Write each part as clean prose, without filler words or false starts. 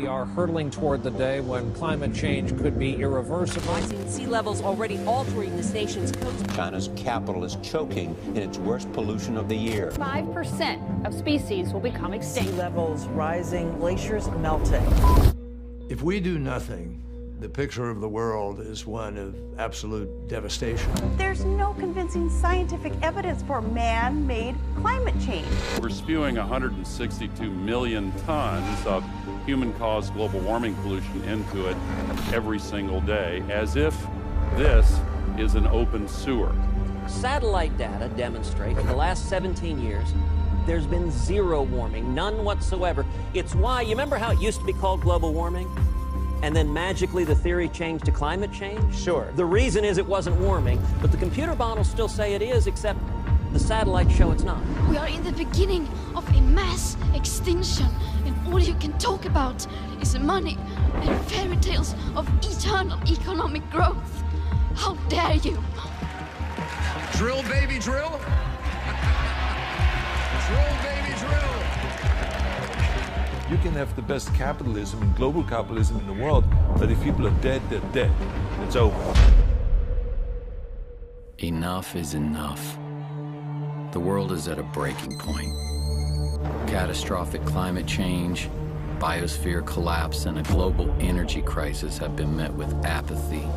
we are hurtling toward the day when climate change could be irreversible. Rising sea levels already altering this nation's coast. China's capital is choking in its worst pollution of the year. 5% of species will become extinct. Sea levels rising, glaciers melting. If we do nothing, the picture of the world is one of absolute devastation. There's no convincing scientific evidence for man-made climate change. We're spewing 162 million tons of human-caused global warming pollution into it every single day, as if this is an open sewer. Satellite data demonstrate for the last 17 years, there's been zero warming, none whatsoever. It's why, you remember how it used to be called global warming? And then magically the theory changed to climate change? Sure. The reason is it wasn't warming, but the computer models still say it is, except the satellites show it's not. We are in the beginning of a mass extinction, and all you can talk about is money and fairy tales of eternal economic growth. How dare you? Drill, baby, drill. Drill, baby, drill. You can have the best capitalism and global capitalism in the world, but if people are dead, they're dead. It's over. Enough is enough. The world is at a breaking point. Catastrophic climate change, biosphere collapse, and a global energy crisis have been met with apathy,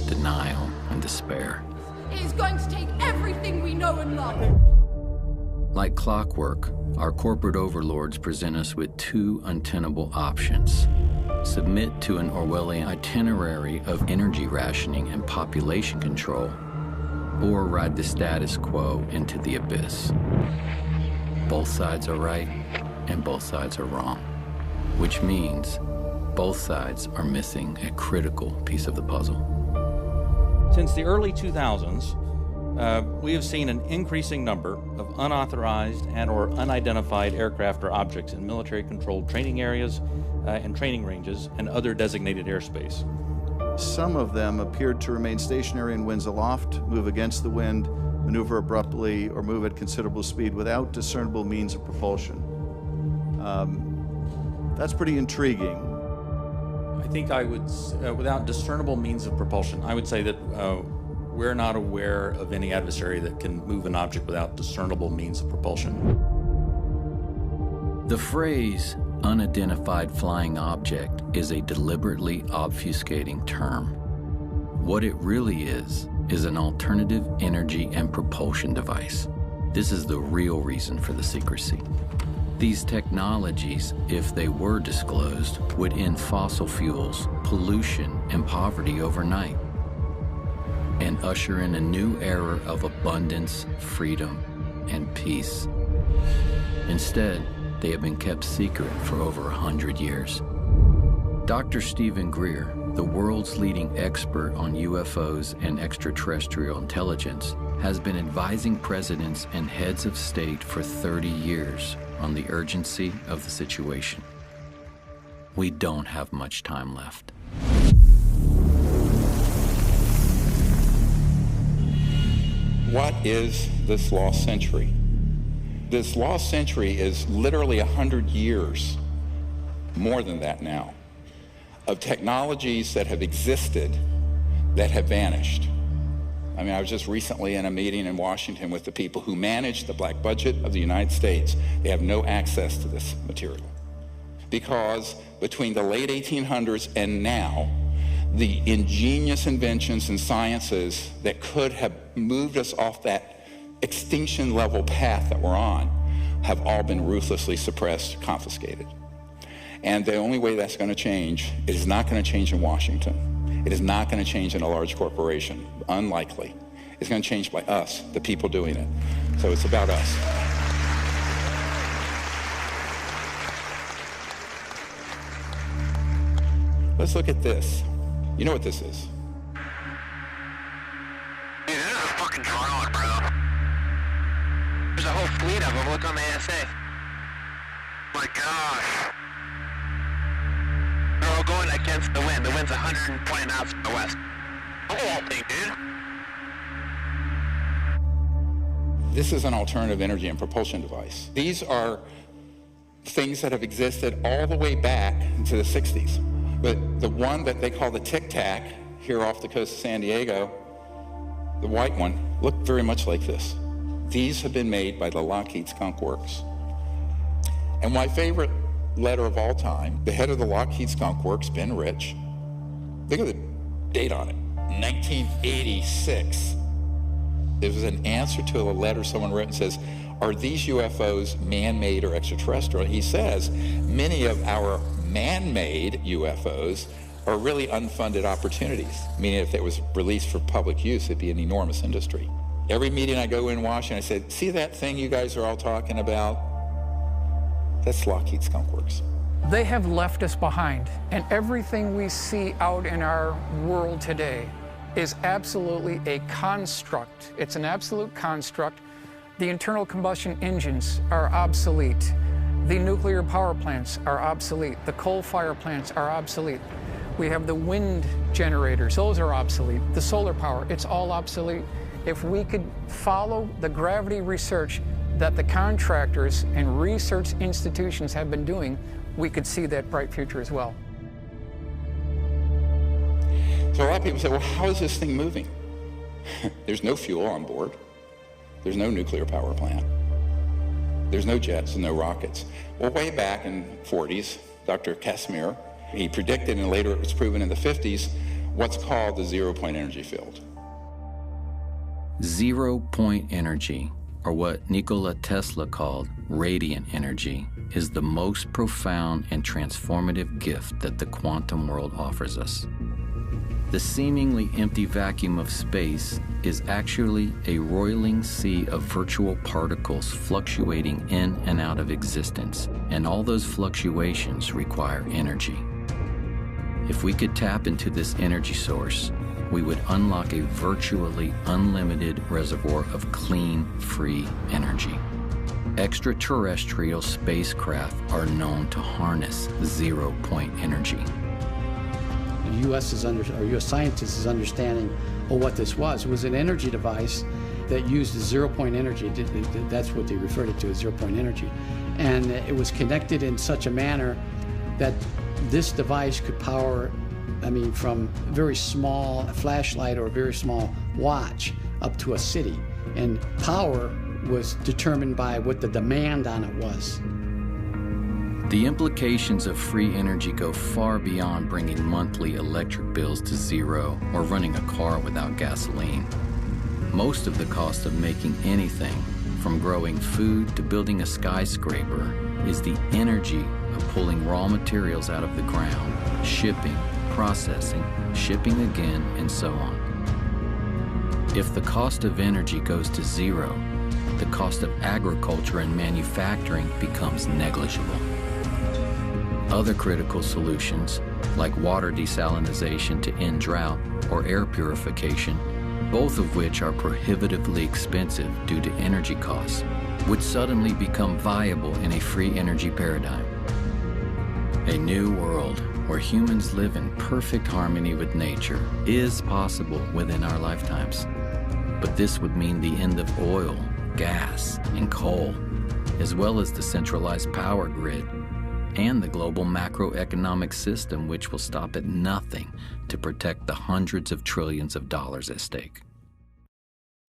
denial, and despair. It is going to take everything we know and love. Like clockwork, our corporate overlords present us with two untenable options. Submit to an Orwellian itinerary of energy rationing and population control, or ride the status quo into the abyss. Both sides are right, and both sides are wrong, which means both sides are missing a critical piece of the puzzle. Since the early 2000s, we have seen an increasing number of unauthorized and or unidentified aircraft or objects in military-controlled training areas and training ranges and other designated airspace. Some of them appeared to remain stationary in winds aloft, move against the wind, maneuver abruptly, or move at considerable speed without discernible means of propulsion. That's pretty intriguing. I think I would, without discernible means of propulsion, I would say that we're not aware of any adversary that can move an object without discernible means of propulsion. The phrase unidentified flying object is a deliberately obfuscating term. What it really is an alternative energy and propulsion device. This is the real reason for the secrecy. These technologies, if they were disclosed, would end fossil fuels, pollution, and poverty overnight, and usher in a new era of abundance, freedom, and peace. Instead, they have been kept secret for over 100 years. DR.Steven Greer, the world's leading expert on UFOs and extraterrestrial intelligence, has been advising presidents and heads of state for 30 years on the urgency of the situation. We don't have much time left. What is this lost century? This lost century is literally 100 years, more than that now, of technologies that have existed that have vanished. I mean, I was just recently in a meeting in Washington with the people who manage the black budget of the United States. They have no access to this material because between the late 1800s and now, the ingenious inventions and sciences that could have moved us off that extinction level path that we're on have all been ruthlessly suppressed, confiscated. And the only way that's going to change, it is not going to change in Washington. It is not going to change in a large corporation. Unlikely. It's going to change by us, the people doing it. So it's about us. Let's look at this. You know what this is? Dude, this is a fucking drone, bro. There's a whole fleet of them. Look on the ASA. My gosh. They're all going against the wind. The wind's 120 knots from the west. Look at that thing, dude. This is an alternative energy and propulsion device. These are things that have existed all the way back to the 60s. But the one that they call the Tic Tac here off the coast of San Diego, the white one, looked very much like this. These have been made by the Lockheed Skunk Works. And my favorite letter of all time, the head of the Lockheed Skunk Works, Ben Rich, look at the date on it, 1986. It was an answer to a letter someone wrote and says, are these UFOs man-made or extraterrestrial? He says, many of our man-made UFOs are really unfunded opportunities, meaning if it was released for public use, it'd be an enormous industry. Every meeting I go in Washington, I said, see that thing you guys are all talking about? That's Lockheed Skunk Works. They have left us behind, and everything we see out in our world today is absolutely a construct. It's an absolute construct. The internal combustion engines are obsolete. The nuclear power plants are obsolete. The coal fire plants are obsolete. We have the wind generators, those are obsolete. The solar power, it's all obsolete. If we could follow the gravity research that the contractors and research institutions have been doing, we could see that bright future as well. So a lot of people say, well, how is this thing moving? There's no fuel on board. There's no nuclear power plant. There's no jets and no rockets. Well, way back in the 40s, Dr. Casimir, he predicted, and later it was proven in the 50s, what's called the zero-point energy field. Zero-point energy, or what Nikola Tesla called radiant energy, is the most profound and transformative gift that the quantum world offers us. The seemingly empty vacuum of space is actually a roiling sea of virtual particles fluctuating in and out of existence, and all those fluctuations require energy. If we could tap into this energy source, we would unlock a virtually unlimited reservoir of clean, free energy. Extraterrestrial spacecraft are known to harness zero-point energy. The U.S. scientists is understanding what this was. It was an energy device that used zero-point energy. That's what they referred it to as zero-point energy. And it was connected in such a manner that this device could power, from a very small flashlight or a very small watch up to a city. And power was determined by what the demand on it was. The implications of free energy go far beyond bringing monthly electric bills to zero or running a car without gasoline. Most of the cost of making anything, from growing food to building a skyscraper, is the energy of pulling raw materials out of the ground, shipping, processing, shipping again, and so on. If the cost of energy goes to zero, the cost of agriculture and manufacturing becomes negligible. Other critical solutions, like water desalination to end drought or air purification, both of which are prohibitively expensive due to energy costs, would suddenly become viable in a free energy paradigm. A new world where humans live in perfect harmony with nature is possible within our lifetimes. But this would mean the end of oil, gas, and coal, as well as the centralized power grid and the global macroeconomic system, which will stop at nothing to protect the hundreds of trillions of dollars at stake.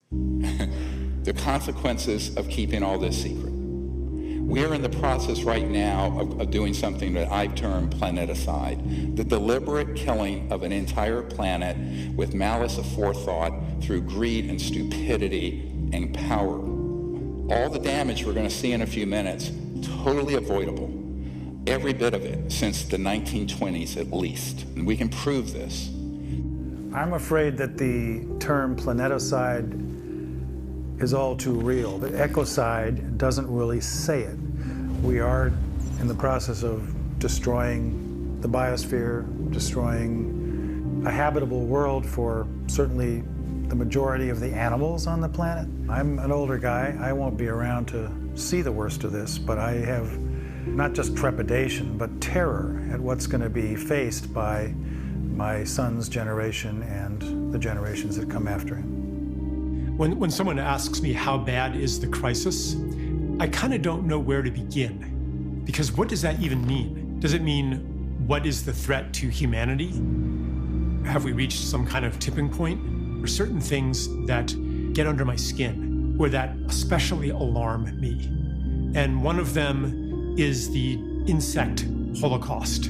The consequences of keeping all this secret. We are in the process right now of doing something that I've termed planeticide, the deliberate killing of an entire planet with malice aforethought through greed and stupidity and power. All the damage we're going to see in a few minutes, totally avoidable. Every bit of it since the 1920s at least. And we can prove this. I'm afraid that the term planeticide is all too real. The ecocide doesn't really say it. We are in the process of destroying the biosphere, destroying a habitable world for certainly the majority of the animals on the planet. I'm an older guy. I won't be around to see the worst of this, but I have not just trepidation, but terror at what's going to be faced by my son's generation and the generations that come after him. When someone asks me how bad is the crisis, I kind of don't know where to begin. Because what does that even mean? Does it mean what is the threat to humanity? Have we reached some kind of tipping point? There are certain things that get under my skin or that especially alarm me. And one of them is the insect holocaust,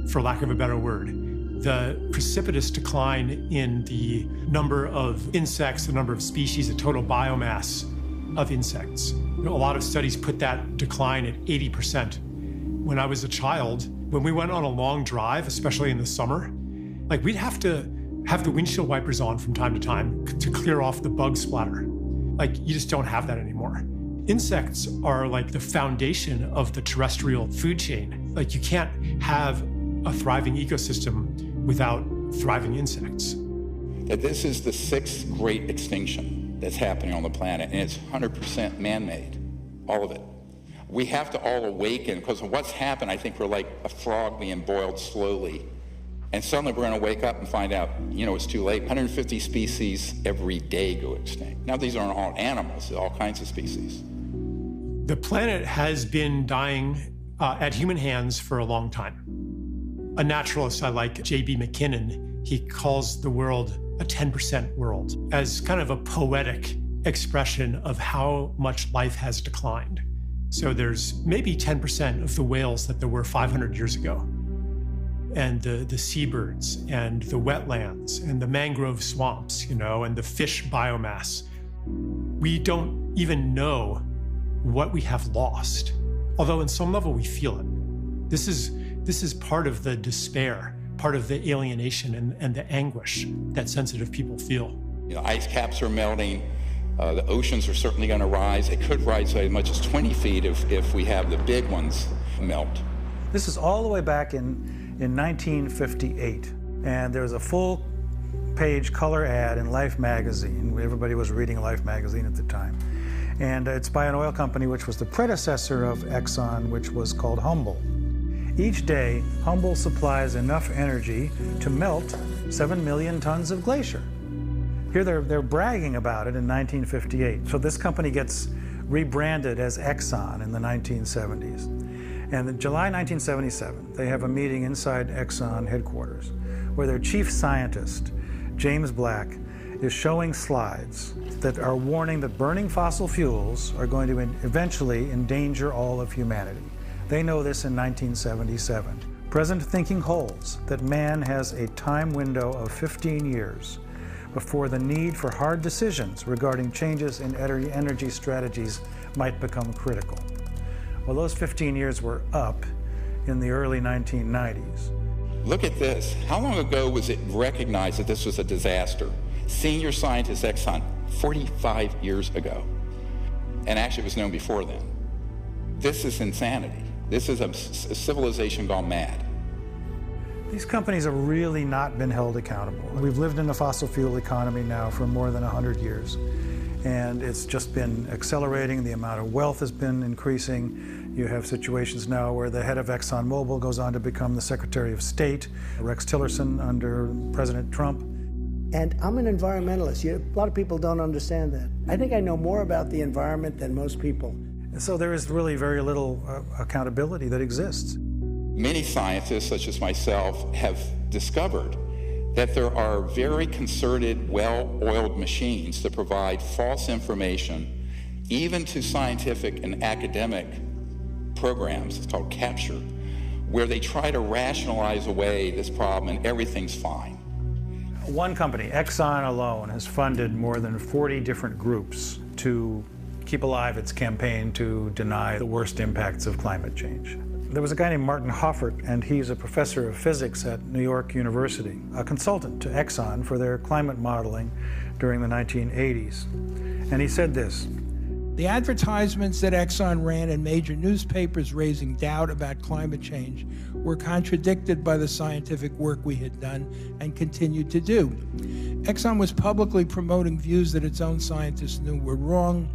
for lack of a better word. The precipitous decline in the number of insects, the number of species, the total biomass of insects. A lot of studies put that decline at 80%. When I was a child, when we went on a long drive, especially in the summer, like we'd have to have the windshield wipers on from time to time to clear off the bug splatter. Like you just don't have that anymore. Insects are like the foundation of the terrestrial food chain. Like you can't have a thriving ecosystem without thriving insects. That this is the 6th great extinction that's happening on the planet, and it's 100% man-made, all of it. We have to all awaken, because of what's happened, I think we're like a frog being boiled slowly. And suddenly we're going to wake up and find out, you know, it's too late. 150 species every day go extinct. Now, these aren't all animals, they're all kinds of species. The planet has been dying at human hands for a long time. A naturalist I like, J.B. McKinnon, he calls the world a 10% world as kind of a poetic expression of how much life has declined. So there's maybe 10% of the whales that there were 500 years ago. And the seabirds and the wetlands and the mangrove swamps, you know, and the fish biomass. We don't even know what we have lost, although on some level we feel it. This is part of the despair, part of the alienation and the anguish that sensitive people feel. You know, ice caps are melting. The oceans are certainly going to rise. It could rise as much as 20 feet if we have the big ones melt. This is all the way back in 1958, and there was a full-page color ad in Life magazine. Everybody was reading Life magazine at the time. And it's by an oil company which was the predecessor of Exxon, which was called Humble. Each day, Humble supplies enough energy to melt 7 million tons of glacier. Here they're bragging about it in 1958. So this company gets rebranded as Exxon in the 1970s. And in July 1977, they have a meeting inside Exxon headquarters where their chief scientist, James Black, is showing slides that are warning that burning fossil fuels are going to eventually endanger all of humanity. They know this in 1977. Present thinking holds that man has a time window of 15 years before the need for hard decisions regarding changes in energy strategies might become critical. Well, those 15 years were up in the early 1990s. Look at this. How long ago was it recognized that this was a disaster? Senior scientist Exxon, 45 years ago. And actually it was known before then. This is insanity. This is a civilization gone mad. These companies have really not been held accountable. We've lived in a fossil fuel economy now for more than 100 years. And it's just been accelerating. The amount of wealth has been increasing. You have situations now where the head of ExxonMobil goes on to become the Secretary of State, Rex Tillerson under President Trump. And I'm an environmentalist. A lot of people don't understand that. I think I know more about the environment than most people. And so there is really very little accountability that exists. Many scientists, such as myself, have discovered that there are very concerted, well-oiled machines that provide false information, even to scientific and academic programs. It's called capture, where they try to rationalize away this problem and everything's fine. One company, Exxon alone, has funded more than 40 different groups to keep alive its campaign to deny the worst impacts of climate change. There was a guy named Martin Hoffert, and he's a professor of physics at New York University, a consultant to Exxon for their climate modeling during the 1980s. And he said this: the advertisements that Exxon ran in major newspapers raising doubt about climate change were contradicted by the scientific work we had done and continued to do. Exxon was publicly promoting views that its own scientists knew were wrong,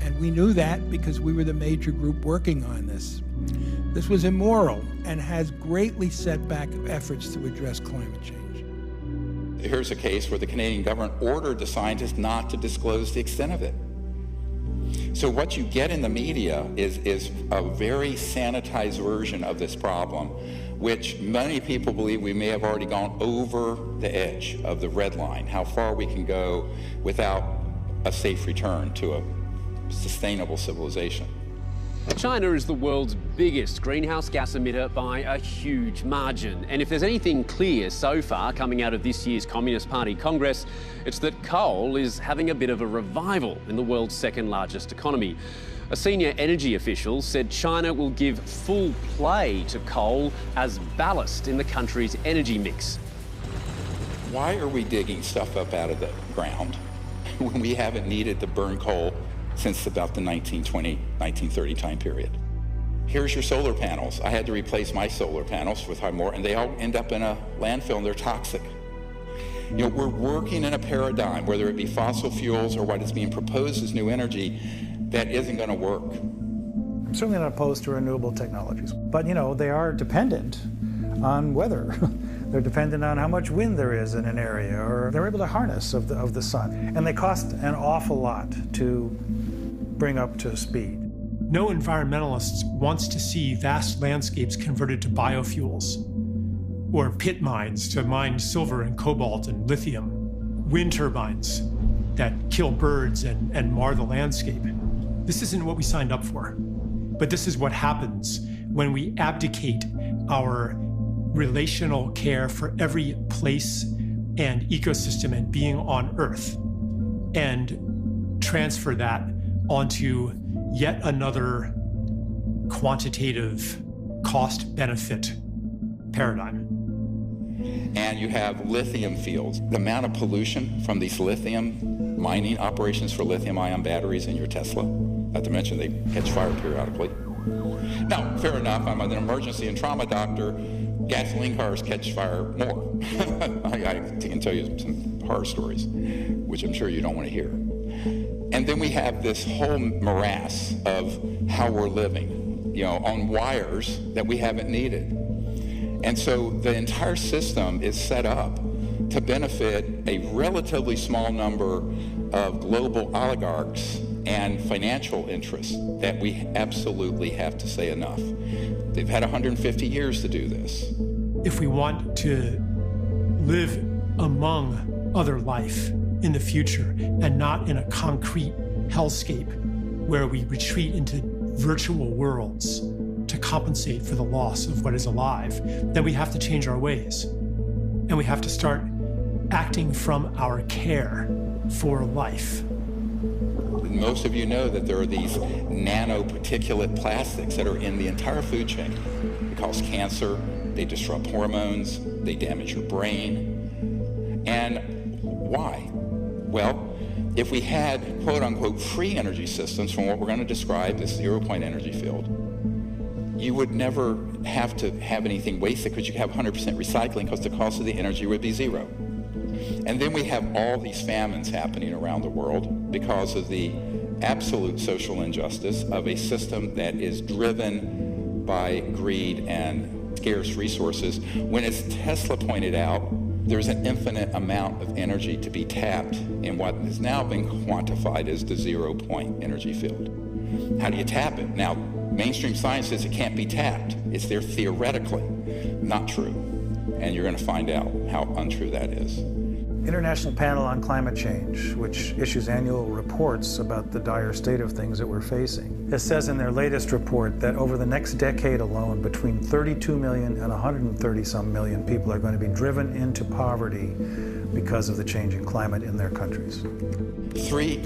and we knew that because we were the major group working on this. This was immoral and has greatly set back efforts to address climate change. Here's a case where the Canadian government ordered the scientists not to disclose the extent of it. So what you get in the media is a very sanitized version of this problem, which many people believe we may have already gone over the edge of the red line, how far we can go without a safe return to a sustainable civilization. China is the world's biggest greenhouse gas emitter by a huge margin. And if there's anything clear so far coming out of this year's Communist Party Congress, it's that coal is having a bit of a revival in the world's second largest economy. A senior energy official said China will give full play to coal as ballast in the country's energy mix. Why are we digging stuff up out of the ground when we haven't needed to burn coal since about the 1920, 1930 time period? Here's your solar panels. I had to replace my solar panels with more, and they all end up in a landfill and they're toxic. You know, we're working in a paradigm, whether it be fossil fuels or what is being proposed as new energy, that isn't going to work. I'm certainly not opposed to renewable technologies, but you know, they are dependent on weather. They're dependent on how much wind there is in an area, or they're able to harness of the sun. And they cost an awful lot to bring up to speed. No environmentalist wants to see vast landscapes converted to biofuels, or pit mines to mine silver and cobalt and lithium, wind turbines that kill birds and mar the landscape. This isn't what we signed up for. But this is what happens when we abdicate our relational care for every place and ecosystem and being on Earth and transfer that onto yet another quantitative cost-benefit paradigm. And you have lithium fields. The amount of pollution from these lithium mining operations for lithium-ion batteries in your Tesla, not to mention they catch fire periodically. Now, fair enough, I'm an emergency and trauma doctor. Gasoline cars catch fire more. I can tell you some horror stories, which I'm sure you don't want to hear. And then we have this whole morass of how we're living, you know, on wires that we haven't needed. And so the entire system is set up to benefit a relatively small number of global oligarchs and financial interests that we absolutely have to say enough. They've had 150 years to do this. If we want to live among other life in the future and not in a concrete hellscape where we retreat into virtual worlds to compensate for the loss of what is alive, then we have to change our ways. And we have to start acting from our care for life. Most of you know that there are these nanoparticulate plastics that are in the entire food chain. They cause cancer, they disrupt hormones, they damage your brain. And why? Well, if we had quote-unquote free energy systems from what we're going to describe as zero-point energy field, you would never have to have anything wasted because you have 100% recycling because the cost of the energy would be zero. And then we have all these famines happening around the world because of the absolute social injustice of a system that is driven by greed and scarce resources. When, as Tesla pointed out, there's an infinite amount of energy to be tapped in what has now been quantified as the zero-point energy field. How do you tap it? Now, mainstream science says it can't be tapped. It's there theoretically. Not true. And you're going to find out how untrue that is. International Panel on Climate Change, which issues annual reports about the dire state of things that we're facing. It says in their latest report that over the next decade alone, between 32 million and 130-some million people are going to be driven into poverty because of the changing climate in their countries. 3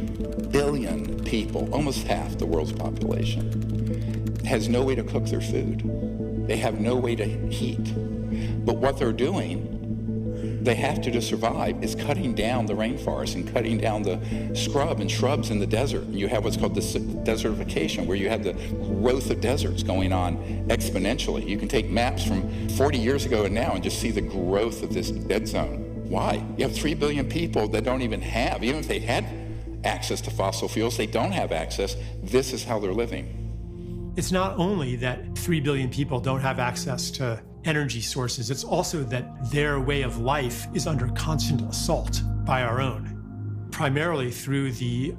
billion people, almost half the world's population, has no way to cook their food. They have no way to heat. But what they're doing, they have to survive, is cutting down the rainforest and cutting down the scrub and shrubs in the desert. And you have what's called desertification, where you have the growth of deserts going on exponentially. You can take maps from 40 years ago and now and just see the growth of this dead zone. Why? You have 3 billion people that don't even have, even if they had access to fossil fuels, they don't have access. This is how they're living. It's not only that 3 billion people don't have access to energy sources, it's also that their way of life is under constant assault by our own, primarily through the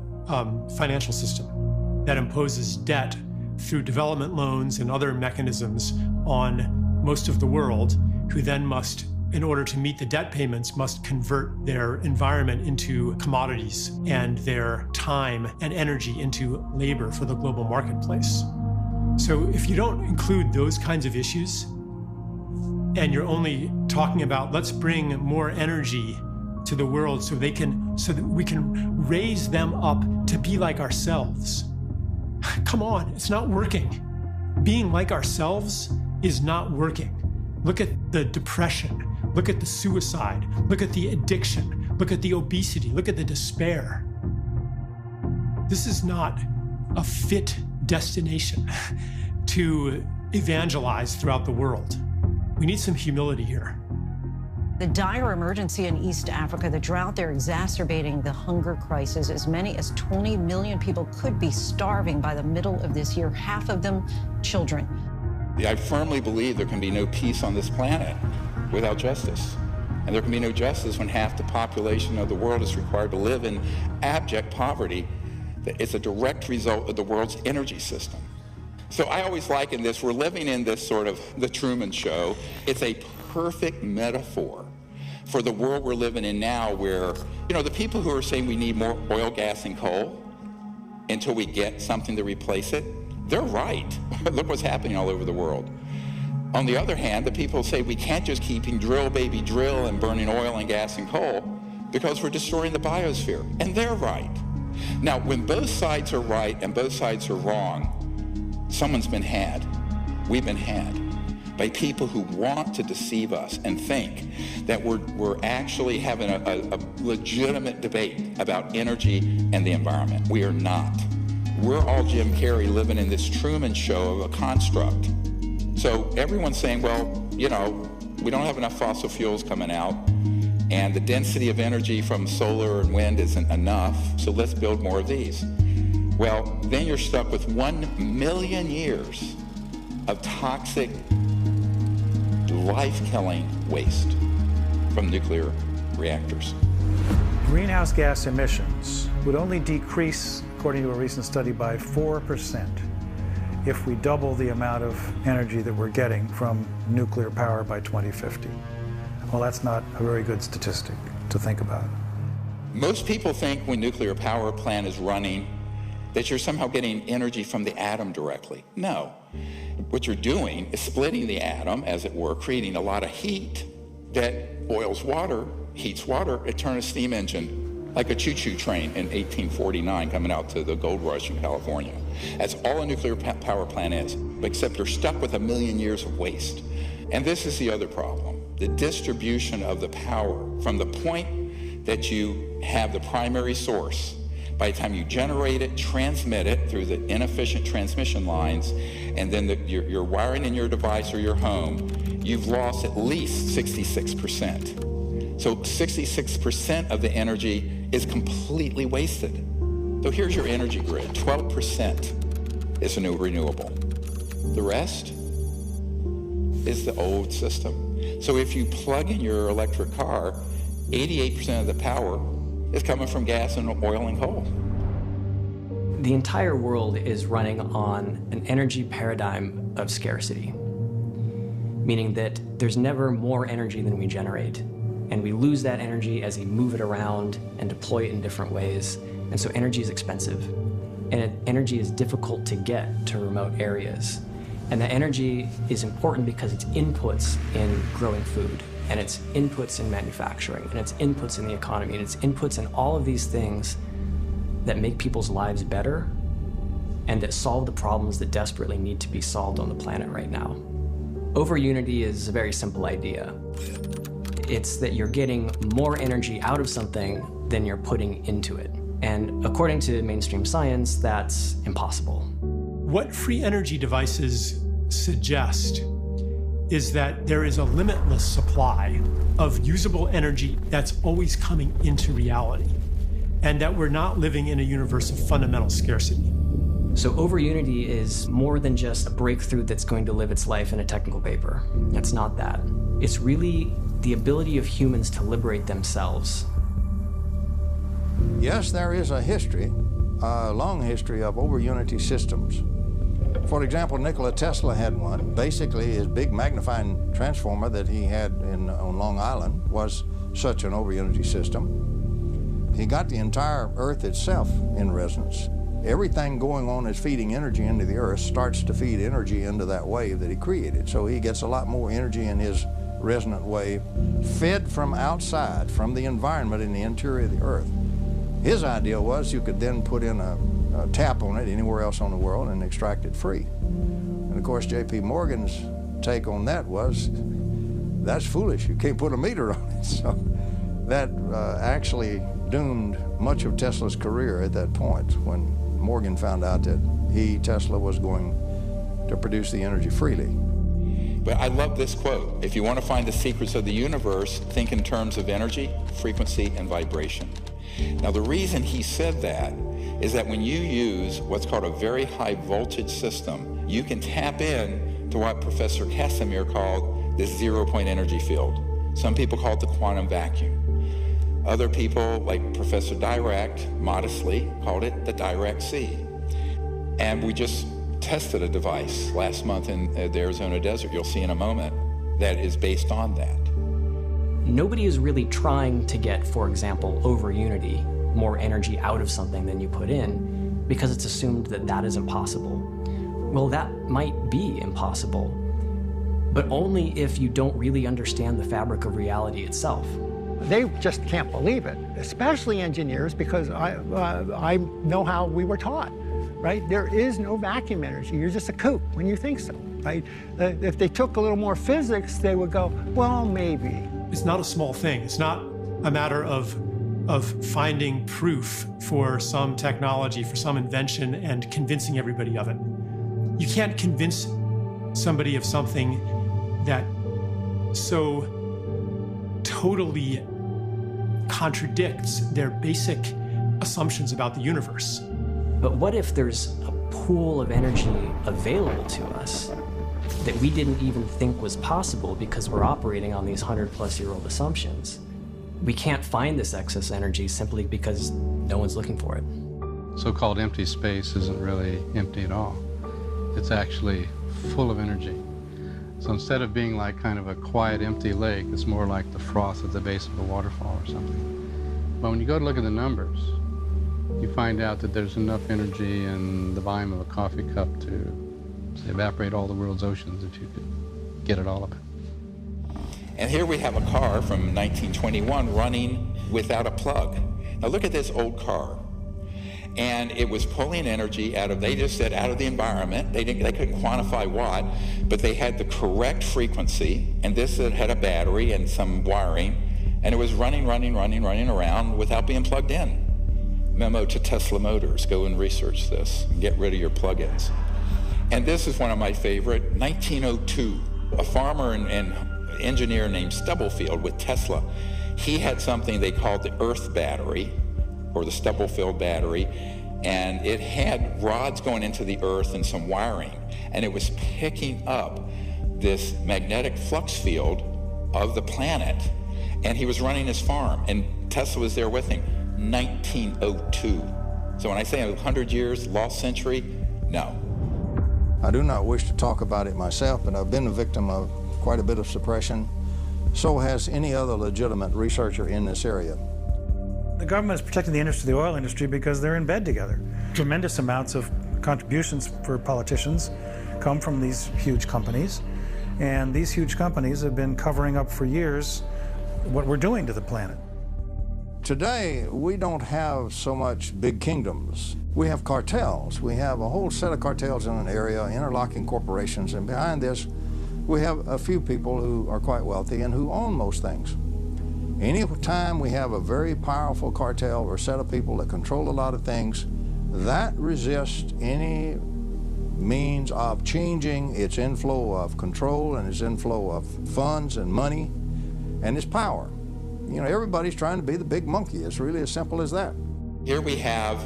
financial system. that imposes debt through development loans and other mechanisms on most of the world, who then must, in order to meet the debt payments, must convert their environment into commodities and their time and energy into labor for the global marketplace. So if you don't include those kinds of issues, and you're only talking about let's bring more energy to the world so that we can raise them up to be like ourselves. Come on, it's not working. Being like ourselves is not working. Look at the depression, look at the suicide, look at the addiction, look at the obesity, look at the despair. This is not a fit destination to evangelize throughout the world. We need some humility here. The dire emergency in East Africa, the drought there exacerbating the hunger crisis. As many as 20 million people could be starving by the middle of this year, half of them children. I firmly believe there can be no peace on this planet without justice. And there can be no justice when half the population of the world is required to live in abject poverty. It's a direct result of the world's energy system. So I always liken this, we're living in this sort of the Truman Show. It's a perfect metaphor for the world we're living in now, where, you know, the people who are saying we need more oil, gas, and coal until we get something to replace it, they're right. Look what's happening all over the world. On the other hand, the people say we can't just keep drill, baby, drill and burning oil and gas and coal because we're destroying the biosphere. And they're right. Now, when both sides are right and both sides are wrong, someone's been had. We've been had by people who want to deceive us and think that we're actually having a legitimate debate about energy and the environment. We are not. We're all Jim Carrey living in this Truman Show of a construct. So everyone's saying, well, you know, we don't have enough fossil fuels coming out, and the density of energy from solar and wind isn't enough, so let's build more of these. Well, then you're stuck with 1 million years of toxic, life-killing waste from nuclear reactors. Greenhouse gas emissions would only decrease, according to a recent study, by 4% if we double the amount of energy that we're getting from nuclear power by 2050. Well, that's not a very good statistic to think about. Most people think when nuclear power plant is running that you're somehow getting energy from the atom directly. No. What you're doing is splitting the atom, as it were, creating a lot of heat that boils water, heats water. It turns a steam engine like a choo-choo train in 1849 coming out to the gold rush in California. That's all a nuclear power plant is, except you're stuck with 1 million years of waste. And this is the other problem. The distribution of the power from the point that you have the primary source, by the time you generate it, transmit it through the inefficient transmission lines, and then you're wiring in your device or your home, you've lost at least 66%. So 66% of the energy is completely wasted. So here's your energy grid. 12% is a new renewable. The rest is the old system. So if you plug in your electric car, 88% of the power is coming from gas and oil and coal. The entire world is running on an energy paradigm of scarcity, meaning that there's never more energy than we generate, and we lose that energy as we move it around and deploy it in different ways, and so energy is expensive, and energy is difficult to get to remote areas. And that energy is important because it's inputs in growing food, and it's inputs in manufacturing, and it's inputs in the economy, and it's inputs in all of these things that make people's lives better and that solve the problems that desperately need to be solved on the planet right now. Over unity is a very simple idea. It's that you're getting more energy out of something than you're putting into it. And according to mainstream science, that's impossible. What free energy devices suggest is that there is a limitless supply of usable energy that's always coming into reality, and that we're not living in a universe of fundamental scarcity. So over unity is more than just a breakthrough that's going to live its life in a technical paper. It's not that. It's really the ability of humans to liberate themselves. Yes, there is a history a long history of over-unity systems. For example, Nikola Tesla had one. Basically, his big magnifying transformer that he had on Long Island was such an over-unity system. He got the entire Earth itself in resonance. Everything going on is feeding energy into the Earth starts to feed energy into that wave that he created. So he gets a lot more energy in his resonant wave fed from outside, from the environment in the interior of the Earth. His idea was you could then put in a tap on it anywhere else on the world and extract it free. And of course, J.P. Morgan's take on that was, that's foolish, you can't put a meter on it. So that actually doomed much of Tesla's career at that point when Morgan found out that Tesla was going to produce the energy freely. But I love this quote. If you want to find the secrets of the universe, think in terms of energy, frequency, and vibration. Now, the reason he said that is that when you use what's called a very high voltage system, you can tap in to what Professor Casimir called this zero-point energy field. Some people call it the quantum vacuum. Other people, like Professor Dirac, modestly called it the Dirac Sea. And we just tested a device last month in the Arizona desert, you'll see in a moment, that is based on that. Nobody is really trying to get, for example, over unity, more energy out of something than you put in, because it's assumed that that is impossible. Well, that might be impossible, but only if you don't really understand the fabric of reality itself. They just can't believe it, especially engineers, because I know how we were taught, right? There is no vacuum energy. You're just a kook when you think so, right? If they took a little more physics, they would go, well, maybe. It's not a small thing. It's not a matter of finding proof for some technology, for some invention, and convincing everybody of it. You can't convince somebody of something that so totally contradicts their basic assumptions about the universe. But what if there's a pool of energy available to us that we didn't even think was possible because we're operating on these 100-plus-year-old assumptions? We can't find this excess energy simply because no one's looking for it. So-called empty space isn't really empty at all. It's actually full of energy. So instead of being like kind of a quiet, empty lake, it's more like the froth at the base of a waterfall or something. But when you go to look at the numbers, you find out that there's enough energy in the volume of a coffee cup to evaporate all the world's oceans that you could get it all of it. And here we have a car from 1921 running without a plug. Now look at this old car. And it was pulling energy out of, they just said out of the environment. They couldn't quantify what, but they had the correct frequency, and this had a battery and some wiring, and it was running around without being plugged in. Memo to Tesla Motors, go and research this and get rid of your plug-ins. And this is one of my favorite, 1902, a farmer and engineer named Stubblefield with Tesla. He had something they called the Earth battery, or the Stubblefield battery, and it had rods going into the Earth and some wiring, and it was picking up this magnetic flux field of the planet, and he was running his farm, and Tesla was there with him. 1902. So when I say 100 years, lost century, no. I do not wish to talk about it myself, but I've been a victim of quite a bit of suppression. So has any other legitimate researcher in this area. The government is protecting the industry, the oil industry, because they're in bed together. Tremendous amounts of contributions for politicians come from these huge companies, and these huge companies have been covering up for years what we're doing to the planet. Today, we don't have so much big kingdoms. We have cartels. We have a whole set of cartels in an area, interlocking corporations, and behind this, we have a few people who are quite wealthy and who own most things. Any time we have a very powerful cartel or set of people that control a lot of things, that resists any means of changing its inflow of control and its inflow of funds and money and its power. You know, everybody's trying to be the big monkey. It's really as simple as that. Here we have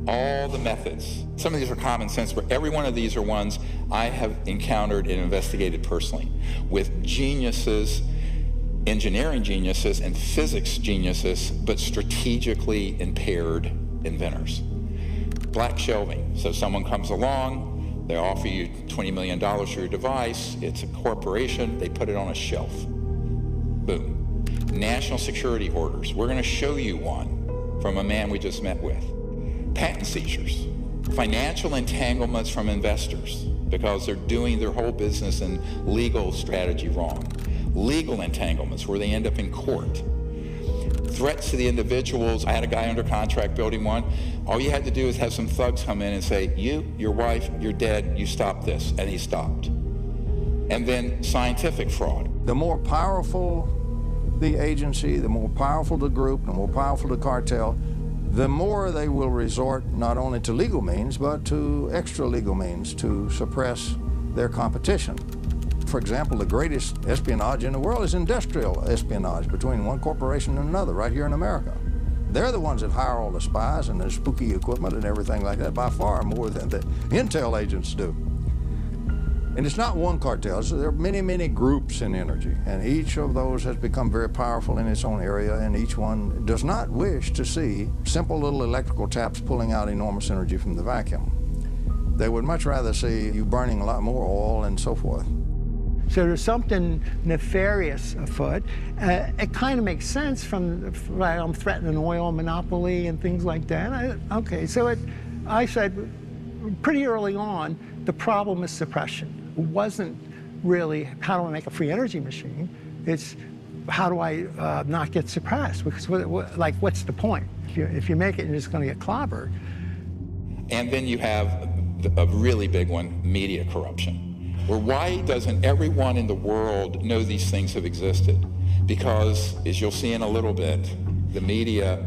all the methods. Some of these are common sense, but every one of these are ones I have encountered and investigated personally with geniuses, engineering geniuses and physics geniuses, but strategically impaired inventors. black shelving. So someone comes along, they offer you $20 million for your device, it's a corporation, they put it on a shelf. Boom. National security orders. We're going to show you one from a man we just met with. Patent seizures. Financial entanglements from investors because they're doing their whole business and legal strategy wrong. Legal entanglements where they end up in court. Threats to the individuals. I had a guy under contract building one. All you had to do is have some thugs come in and say, you, your wife, you're dead, you stop this. And he stopped. And then scientific fraud. The more powerful the agency, the more powerful the group, the more powerful the cartel, the more they will resort not only to legal means, but to extra legal means to suppress their competition. For example, the greatest espionage in the world is industrial espionage between one corporation and another right here in America. They're the ones that hire all the spies and the spooky equipment and everything like that by far more than the intel agents do. And it's not one cartel, so there are many, many groups in energy, and each of those has become very powerful in its own area, and each one does not wish to see simple little electrical taps pulling out enormous energy from the vacuum. They would much rather see you burning a lot more oil and so forth. So there's something nefarious afoot. It kind of makes sense from, right, I'm threatening oil monopoly and things like that. I said pretty early on, the problem is suppression. It wasn't really, how do I make a free energy machine? It's, how do I not get suppressed? Because what's the point? If you make it, you're just going to get clobbered. And then you have a really big one, media corruption. Well, why doesn't everyone in the world know these things have existed? Because, as you'll see in a little bit, the media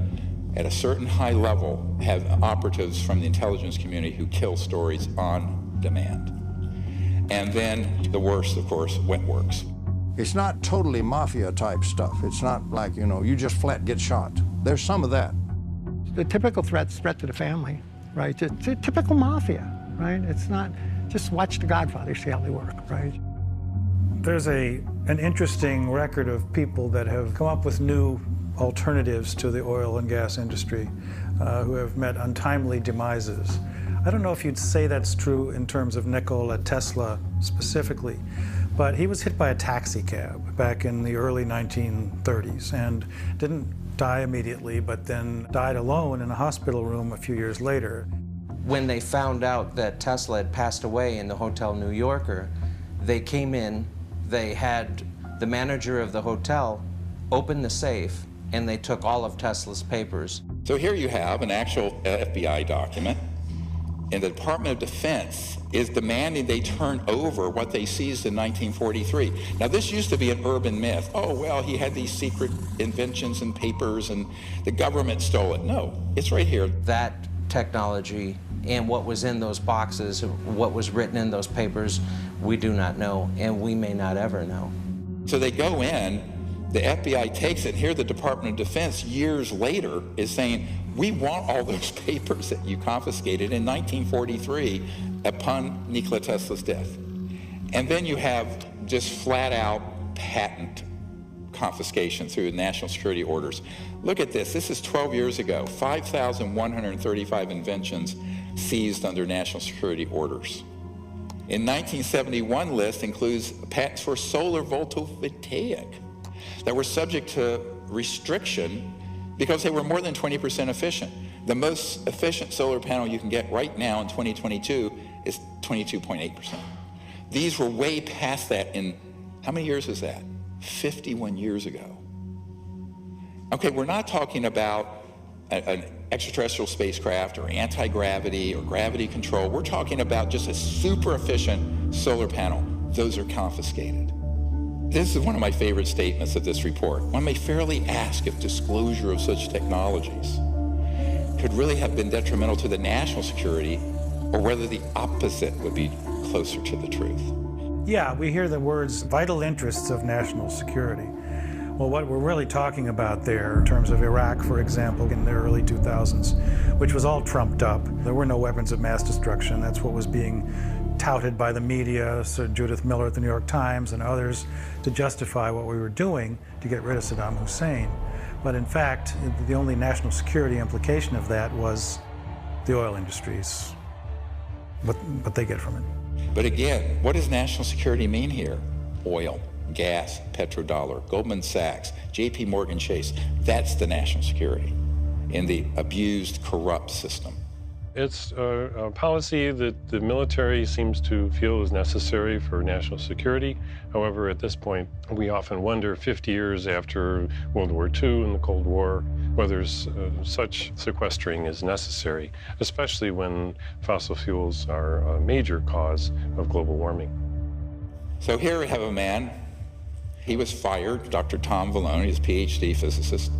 at a certain high level have operatives from the intelligence community who kill stories on demand. And then the worst, of course, wet works. It's not totally mafia type stuff. It's not like, you know, you just flat get shot. There's some of that. The typical threat's threat to the family, right? It's a typical mafia, right? It's not, just watch The Godfather, see how they work, right? There's an interesting record of people that have come up with new alternatives to the oil and gas industry who have met untimely demises. I don't know if you'd say that's true in terms of Nikola Tesla specifically, but he was hit by a taxi cab back in the early 1930s and didn't die immediately, but then died alone in a hospital room a few years later. When they found out that Tesla had passed away in the Hotel New Yorker, they came in, they had the manager of the hotel open the safe, and they took all of Tesla's papers. So here you have an actual FBI document, and the Department of Defense is demanding they turn over what they seized in 1943. Now, this used to be an urban myth. Oh, well, he had these secret inventions and papers, and the government stole it. No, it's right here. That technology and what was in those boxes, what was written in those papers, we do not know, and we may not ever know. So they go in, the FBI takes it. Here the Department of Defense, years later, is saying, we want all those papers that you confiscated in 1943 upon Nikola Tesla's death. And then you have just flat out patent confiscation through national security orders. Look at this. This is 12 years ago. 5,135 inventions seized under national security orders. In 1971 list includes patents for solar photovoltaic that were subject to restriction because they were more than 20% efficient. The most efficient solar panel you can get right now in 2022 is 22.8%. These were way past that in, how many years is that? 51 years ago. Okay, we're not talking about an extraterrestrial spacecraft or anti-gravity or gravity control. We're talking about just a super efficient solar panel. Those are confiscated. This is one of my favorite statements of this report. One may fairly ask if disclosure of such technologies could really have been detrimental to the national security or whether the opposite would be closer to the truth. Yeah, we hear the words vital interests of national security. Well, what we're really talking about there in terms of Iraq, for example, in the early 2000s, which was all trumped up. There were no weapons of mass destruction. That's what was being touted by the media, Sir Judith Miller at the New York Times and others, to justify what we were doing to get rid of Saddam Hussein. But in fact, the only national security implication of that was the oil industries, what they get from it. But again, what does national security mean here? Oil, gas, petrodollar, Goldman Sachs, JP Morgan Chase. That's the national security in the abused, corrupt system. It's a policy that the military seems to feel is necessary for national security. However, at this point, we often wonder, 50 years after World War II and the Cold War, whether such sequestering is necessary, especially when fossil fuels are a major cause of global warming. So here we have a man. He was fired, Dr. Tom Vallone, he's a PhD physicist.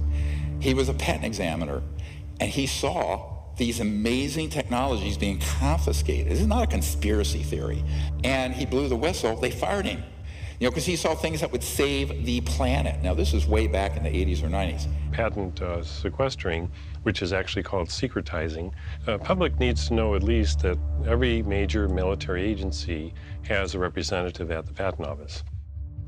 He was a patent examiner, and he saw these amazing technologies being confiscated. This is not a conspiracy theory. And he blew the whistle. They fired him, because he saw things that would save the planet. Now, this is way back in the 80s or 90s. Patent sequestering, which is actually called secretizing, public needs to know at least that every major military agency has a representative at the Patent Office.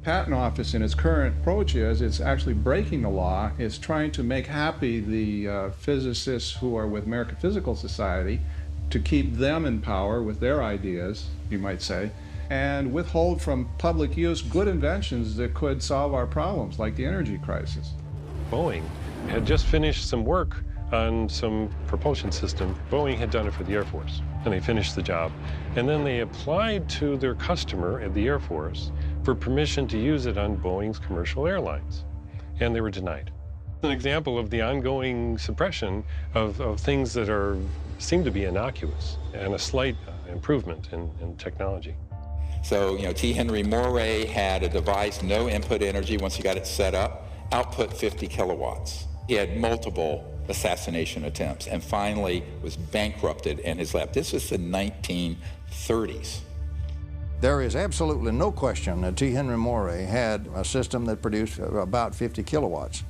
Patent Office in its current approach is it's actually breaking the law. It's trying to make happy the physicists who are with American Physical Society to keep them in power with their ideas, you might say, and withhold from public use good inventions that could solve our problems, like the energy crisis. Boeing had just finished some work on some propulsion system. Boeing had done it for the Air Force, and they finished the job. And then they applied to their customer at the Air Force for permission to use it on Boeing's commercial airlines, and they were denied. An example of the ongoing suppression of things that seem to be innocuous and a slight improvement in technology. So, T. Henry Moray had a device, no input energy once he got it set up, output 50 kilowatts. He had multiple assassination attempts and finally was bankrupted in his lab. This was the 1930s. There is absolutely no question that T. Henry Moray had a system that produced about 50 kilowatts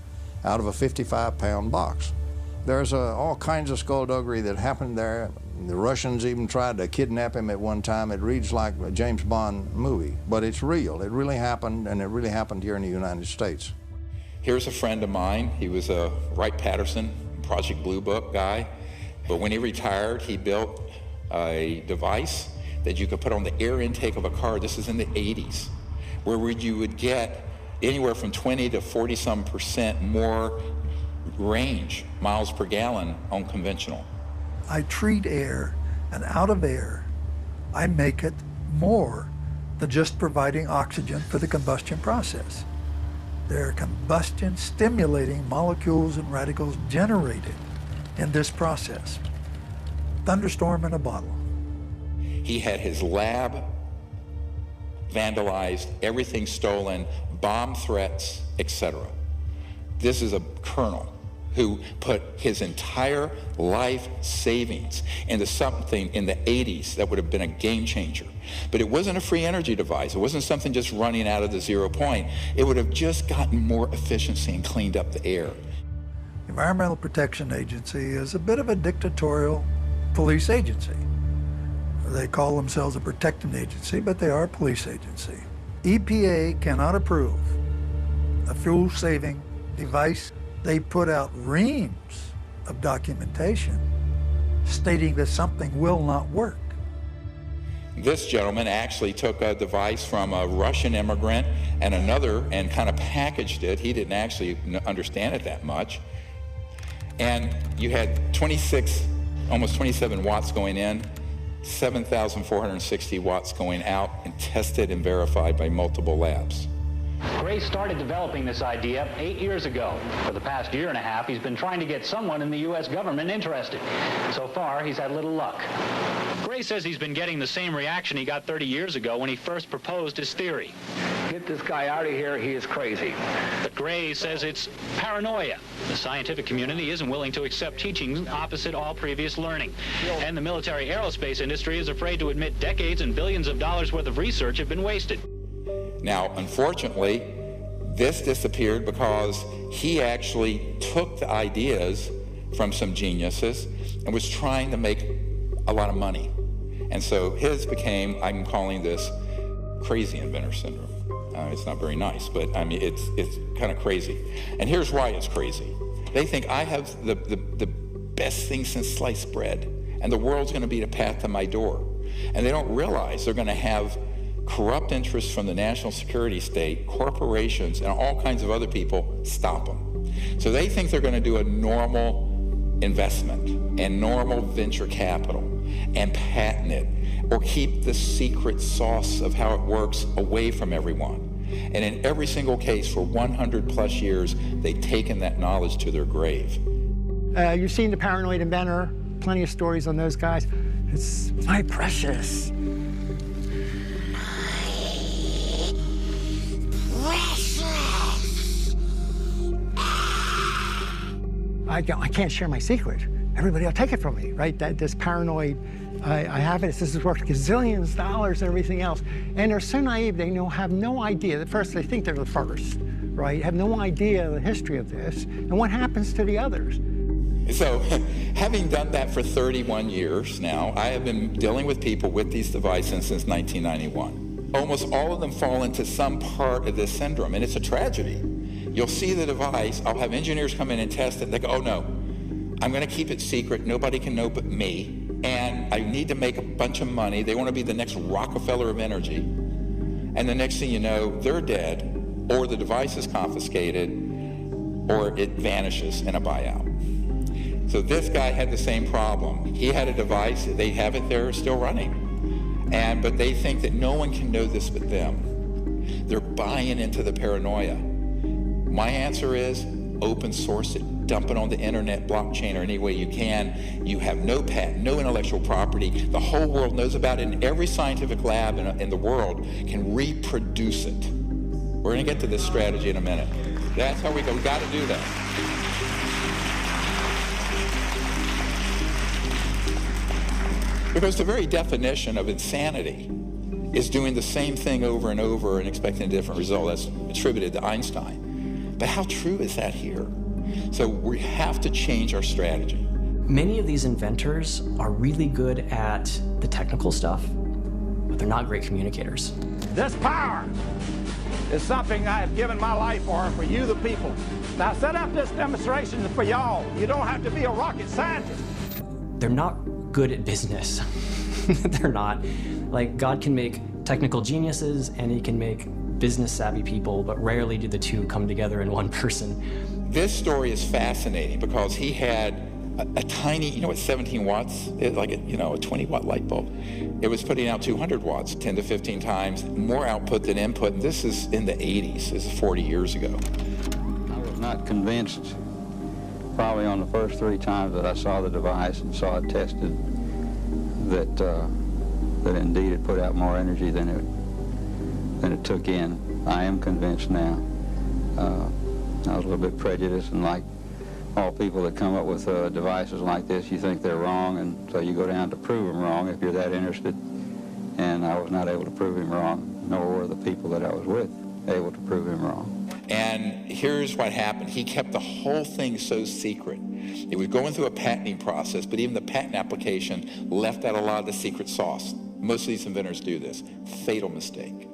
out of a 55-pound box. There's all kinds of skullduggery that happened there. The Russians even tried to kidnap him at one time. It reads like a James Bond movie, but it's real. It really happened, and it really happened here in the United States. Here's a friend of mine. He was a Wright-Patterson Project Blue Book guy, but when he retired, he built a device that you could put on the air intake of a car. This is in the 80s, where you would get anywhere from 20 to 40-some% more range, miles per gallon, on conventional. I treat air, and out of air, I make it more than just providing oxygen for the combustion process. There are combustion-stimulating molecules and radicals generated in this process. Thunderstorm in a bottle. He had his lab vandalized, everything stolen, bomb threats, etc. This is a colonel who put his entire life savings into something in the 80s that would have been a game changer. But it wasn't a free energy device. It wasn't something just running out of the 0 point. It would have just gotten more efficiency and cleaned up the air. The Environmental Protection Agency is a bit of a dictatorial police agency. They call themselves a protecting agency, but they are a police agency. EPA cannot approve a fuel-saving device. They put out reams of documentation stating that something will not work. This gentleman actually took a device from a Russian immigrant and another and kind of packaged it. He didn't actually understand it that much. And you had 26, almost 27 watts going in, 7,460 watts going out, and tested and verified by multiple labs. Gray started developing this idea 8 years ago. For the past year and a half, he's been trying to get someone in the U.S. government interested. So far, he's had little luck. Gray says he's been getting the same reaction he got 30 years ago when he first proposed his theory. Get this guy out of here, he is crazy. But Gray says it's paranoia. The scientific community isn't willing to accept teachings opposite all previous learning. And the military aerospace industry is afraid to admit decades and billions of dollars worth of research have been wasted. Now, unfortunately, this disappeared because he actually took the ideas from some geniuses and was trying to make a lot of money. And so his became, I'm calling this crazy inventor syndrome. It's not very nice, but I mean, it's kind of crazy. And here's why it's crazy. They think I have the best thing since sliced bread, and the world's going to be the path to my door. And they don't realize they're going to have corrupt interests from the national security state, corporations, and all kinds of other people stop them. So they think they're going to do a normal investment and normal venture capital and patent it or keep the secret sauce of how it works away from everyone. And in every single case for 100+ years, they've taken that knowledge to their grave. You've seen The Paranoid Inventor, plenty of stories on those guys. It's my precious. I can't share my secret. Everybody will take it from me, right? This paranoid, I have it, this is worth gazillions of dollars and everything else. And they're so naive, they have no idea. At first, they think they're the first, right? Have no idea of the history of this and what happens to the others. So, having done that for 31 years now, I have been dealing with people with these devices since 1991. Almost all of them fall into some part of this syndrome, and it's a tragedy. You'll see the device, I'll have engineers come in and test it, they go, oh no, I'm gonna keep it secret, nobody can know but me, and I need to make a bunch of money, they wanna be the next Rockefeller of energy, and the next thing you know, they're dead, or the device is confiscated, or it vanishes in a buyout. So this guy had the same problem. He had a device, they have it there still running, but they think that no one can know this but them. They're buying into the paranoia. My answer is open source it, dump it on the internet, blockchain, or any way you can. You have no patent, no intellectual property. The whole world knows about it, and every scientific lab in the world can reproduce it. We're going to get to this strategy in a minute. That's how we go. We got to do that. Because the very definition of insanity is doing the same thing over and over and expecting a different result. That's attributed to Einstein. But how true is that here? So we have to change our strategy. Many of these inventors are really good at the technical stuff, but they're not great communicators. This power is something I have given my life for you the people. Now set up this demonstration for y'all. You don't have to be a rocket scientist. They're not good at business. They're not. Like, God can make technical geniuses and he can make business savvy people, but rarely do the two come together in one person. This story is fascinating because he had a tiny, you know, it's 17 watts, like a 20-watt light bulb. It was putting out 200 watts, 10 to 15 times more output than input, and this is in the 80s, this is 40 years ago. I was not convinced probably on the first 3 times that I saw the device and saw it tested that indeed it put out more energy than it took in. I am convinced now. I was a little bit prejudiced, and like all people that come up with devices like this, you think they're wrong, and so you go down to prove them wrong if you're that interested. And I was not able to prove him wrong, nor were the people that I was with able to prove him wrong. And here's what happened. He kept the whole thing so secret. It was going through a patenting process, but even the patent application left out a lot of the secret sauce. Most of these inventors do this. Fatal mistake.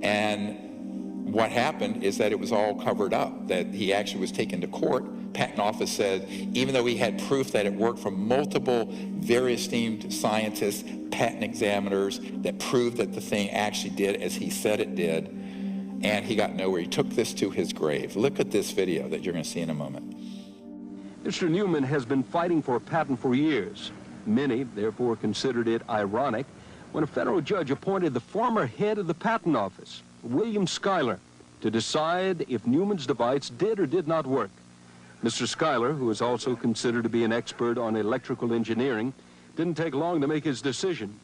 And what happened is that it was all covered up, that he actually was taken to court. Patent office said, even though he had proof that it worked from multiple very esteemed scientists, patent examiners, that proved that the thing actually did as he said it did, and he got nowhere. He took this to his grave. Look at this video that you're going to see in a moment. Mr. Newman has been fighting for a patent for years. Many, therefore, considered it ironic when a federal judge appointed the former head of the patent office, William Schuyler, to decide if Newman's device did or did not work. Mr. Schuyler, who is also considered to be an expert on electrical engineering, didn't take long to make his decision.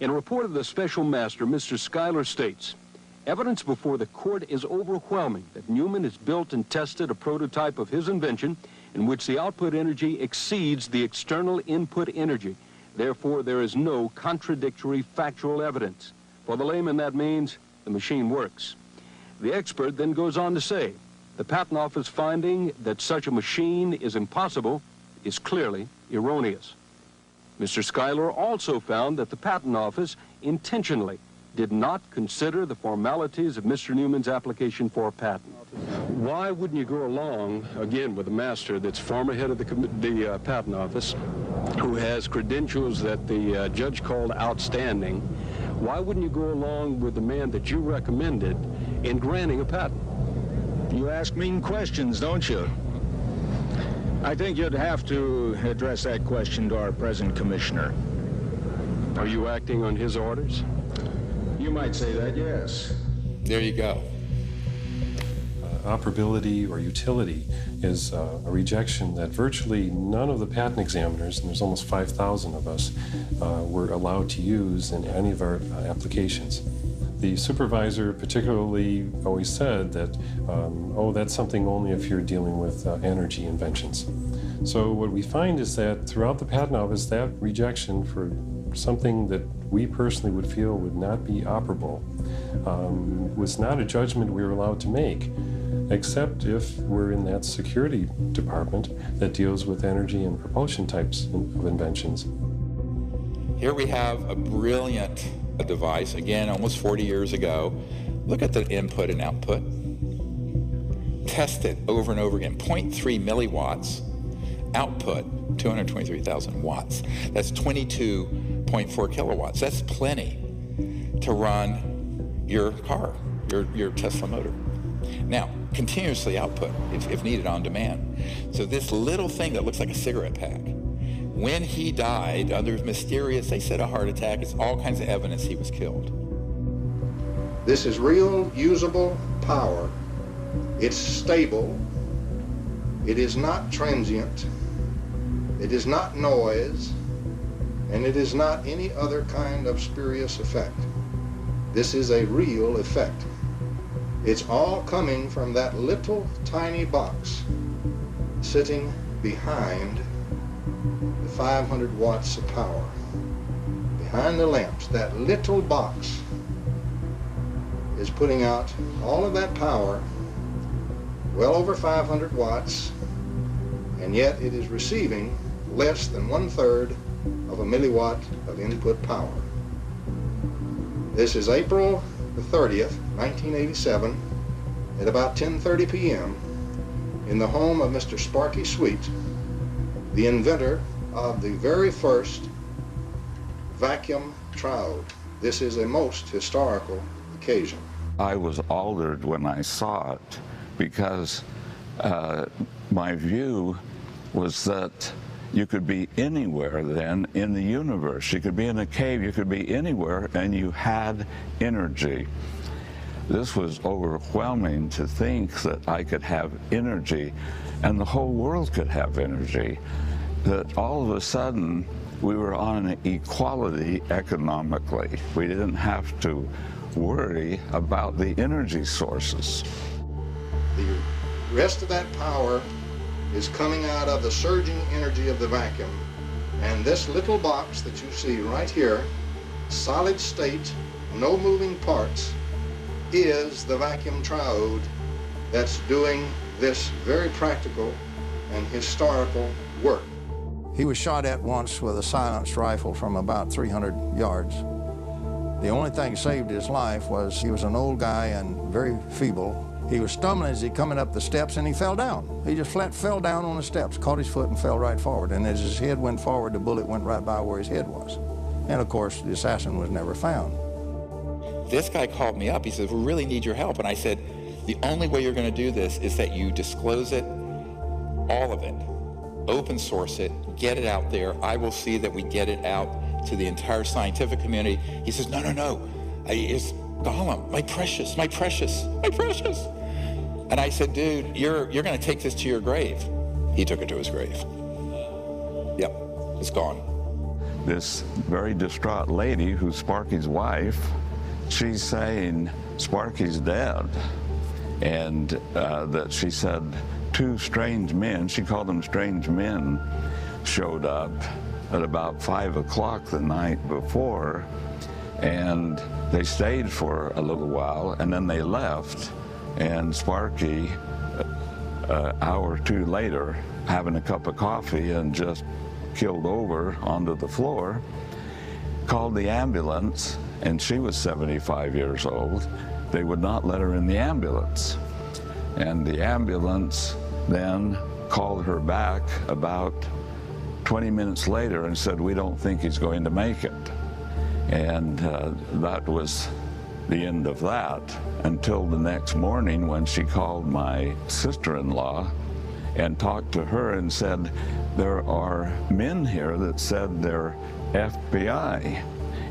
In a report of the special master, Mr. Schuyler states, evidence before the court is overwhelming that Newman has built and tested a prototype of his invention in which the output energy exceeds the external input energy. Therefore, there is no contradictory factual evidence. For the layman, that means the machine works. The expert then goes on to say, the Patent Office finding that such a machine is impossible is clearly erroneous. Mr. Schuyler also found that the Patent Office intentionally did not consider the formalities of Mr. Newman's application for a patent. Why wouldn't you go along, again, with a master that's former head of the Patent Office, who has credentials that the judge called outstanding, why wouldn't you go along with the man that you recommended in granting a patent? You ask mean questions, don't you? I think you'd have to address that question to our present commissioner. Are you acting on his orders? You might say that, yes. There you go. Operability or utility is a rejection that virtually none of the patent examiners, and there's almost 5,000 of us, were allowed to use in any of our applications. The supervisor particularly always said that, oh, that's something only if you're dealing with energy inventions. So what we find is that throughout the patent office, that rejection for something that we personally would feel would not be operable was not a judgment we were allowed to make, except if we're in that security department that deals with energy and propulsion types of inventions. Here we have a brilliant device, again, almost 40 years ago. Look at the input and output. Test it over and over again. 0.3 milliwatts. Output, 223,000 watts. That's 22.4 kilowatts. That's plenty to run your car, your Tesla motor. Now, continuously output, if needed, on demand. So this little thing that looks like a cigarette pack, when he died under mysterious, they said a heart attack, it's all kinds of evidence he was killed. This is real, usable power. It's stable. It is not transient. It is not noise. And it is not any other kind of spurious effect. This is a real effect. It's all coming from that little tiny box sitting behind the 500 watts of power. Behind the lamps, that little box is putting out all of that power, well over 500 watts, and yet it is receiving less than 1/3 of a milliwatt of input power. This is April the 30th, 1987, at about 10:30 p.m. in the home of Mr. Sparky Sweet, the inventor of the very first vacuum triode. This is a most historical occasion. I was altered when I saw it because my view was that you could be anywhere then in the universe. You could be in a cave, you could be anywhere, and you had energy. This was overwhelming to think that I could have energy and the whole world could have energy. That all of a sudden we were on an equality economically. We didn't have to worry about the energy sources. The rest of that power is coming out of the surging energy of the vacuum. And this little box that you see right here, solid state, no moving parts, is the vacuum triode that's doing this very practical and historical work. He was shot at once with a silenced rifle from about 300 yards. The only thing saved his life was he was an old guy and very feeble. He was stumbling as he coming up the steps and he fell down. He just flat fell down on the steps, caught his foot and fell right forward. And as his head went forward, the bullet went right by where his head was. And of course, the assassin was never found. This guy called me up. He said, we really need your help. And I said, the only way you're going to do this is that you disclose it, all of it, open source it, get it out there. I will see that we get it out to the entire scientific community. He says, no, no, no. It's Gollum, my precious, my precious, my precious. And I said, dude, you're going to take this to your grave. He took it to his grave. Yep, it's gone. This very distraught lady, who's Sparky's wife, she's saying Sparky's dead. And that she said 2 strange men, she called them strange men, showed up at about 5 o'clock the night before. And they stayed for a little while, and then they left. And Sparky, an hour or 2 later, having a cup of coffee and just killed over onto the floor, called the ambulance, and she was 75 years old. They would not let her in the ambulance. And the ambulance then called her back about 20 minutes later and said, we don't think he's going to make it. And that was the end of that until the next morning when she called my sister-in-law and talked to her and said, there are men here that said they're FBI,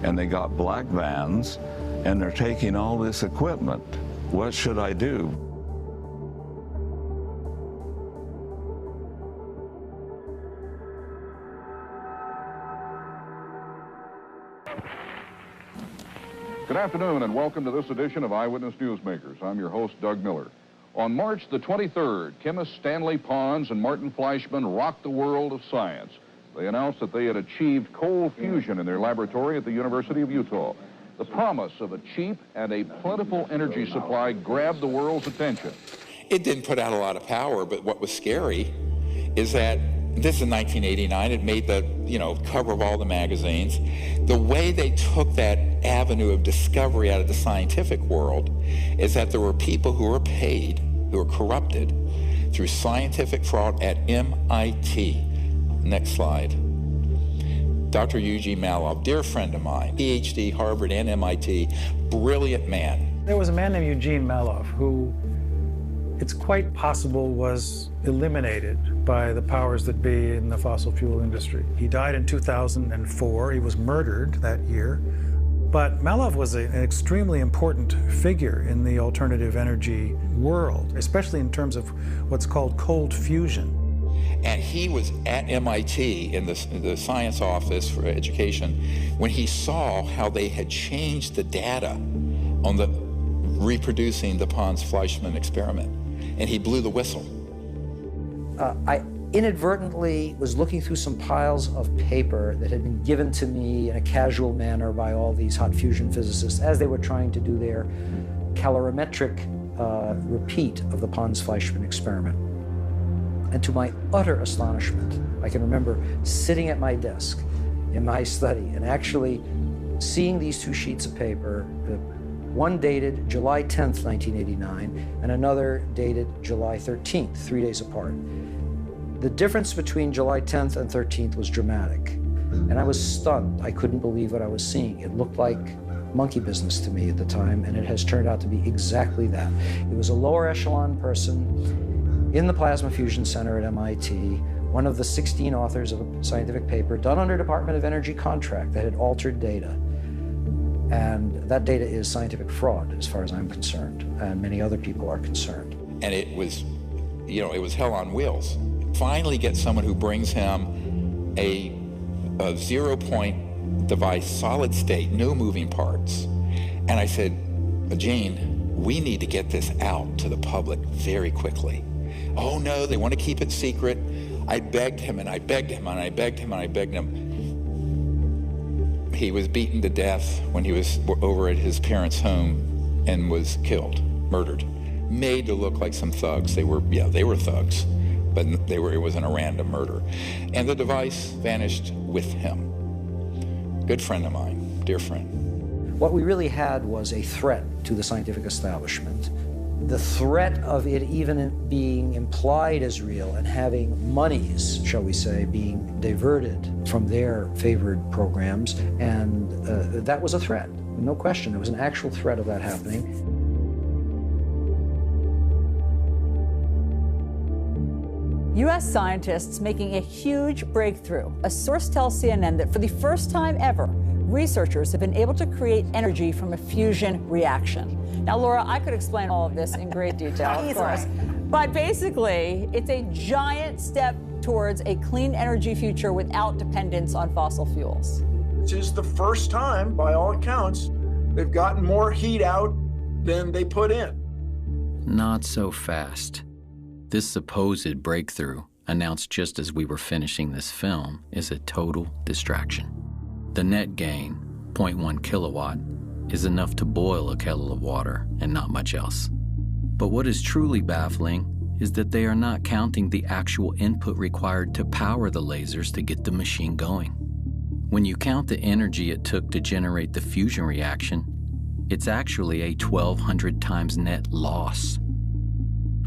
and they got black vans, and they're taking all this equipment. What should I do? Good afternoon and welcome to this edition of Eyewitness Newsmakers. I'm your host, Doug Miller. On March the 23rd, chemists Stanley Pons and Martin Fleischmann rocked the world of science. They announced that they had achieved cold fusion in their laboratory at the University of Utah. The promise of a cheap and a plentiful energy supply grabbed the world's attention. It didn't put out a lot of power, but what was scary is that this is 1989. It made the, cover of all the magazines. The way they took that avenue of discovery out of the scientific world is that there were people who were paid, who were corrupted through scientific fraud at MIT. Next slide. Dr. Eugene Maloff, dear friend of mine, PhD, Harvard and MIT, brilliant man. There was a man named Eugene Maloff who it's quite possible was eliminated by the powers that be in the fossil fuel industry. He died in 2004. He was murdered that year. But Maloff was an extremely important figure in the alternative energy world, especially in terms of what's called cold fusion. And he was at MIT in the science office for education when he saw how they had changed the data on the reproducing the Pons-Fleischmann experiment. And he blew the whistle. I inadvertently was looking through some piles of paper that had been given to me in a casual manner by all these hot fusion physicists as they were trying to do their calorimetric repeat of the Pons-Fleischmann experiment. And to my utter astonishment, I can remember sitting at my desk in my study and actually seeing these two sheets of paper, one dated July 10th, 1989, and another dated July 13th, 3 days apart. The difference between July 10th and 13th was dramatic, and I was stunned. I couldn't believe what I was seeing. It looked like monkey business to me at the time, and it has turned out to be exactly that. It was a lower echelon person in the Plasma Fusion Center at MIT, one of the 16 authors of a scientific paper done under Department of Energy contract that had altered data. And that data is scientific fraud, as far as I'm concerned, and many other people are concerned. And it was, it was hell on wheels. Finally get someone who brings him a 0-point device, solid state, no moving parts. And I said, Gene, we need to get this out to the public very quickly. Oh no, they want to keep it secret. I begged him and I begged him and I begged him and I begged him. He was beaten to death when he was over at his parents' home and was killed, murdered. Made to look like some thugs. They were thugs, but it wasn't a random murder. And the device vanished with him. Good friend of mine, dear friend. What we really had was a threat to the scientific establishment. The threat of it even being implied as real and having monies, shall we say, being diverted from their favored programs, and that was a threat, no question. There was an actual threat of that happening. U.S. scientists making a huge breakthrough. A source tells CNN that for the first time ever, researchers have been able to create energy from a fusion reaction. Now, Laura, I could explain all of this in great detail, of course. But basically, it's a giant step towards a clean energy future without dependence on fossil fuels. This is the first time, by all accounts, they've gotten more heat out than they put in. Not so fast. This supposed breakthrough, announced just as we were finishing this film, is a total distraction. The net gain, 0.1 kilowatt, is enough to boil a kettle of water and not much else. But what is truly baffling is that they are not counting the actual input required to power the lasers to get the machine going. When you count the energy it took to generate the fusion reaction, it's actually a 1,200 times net loss.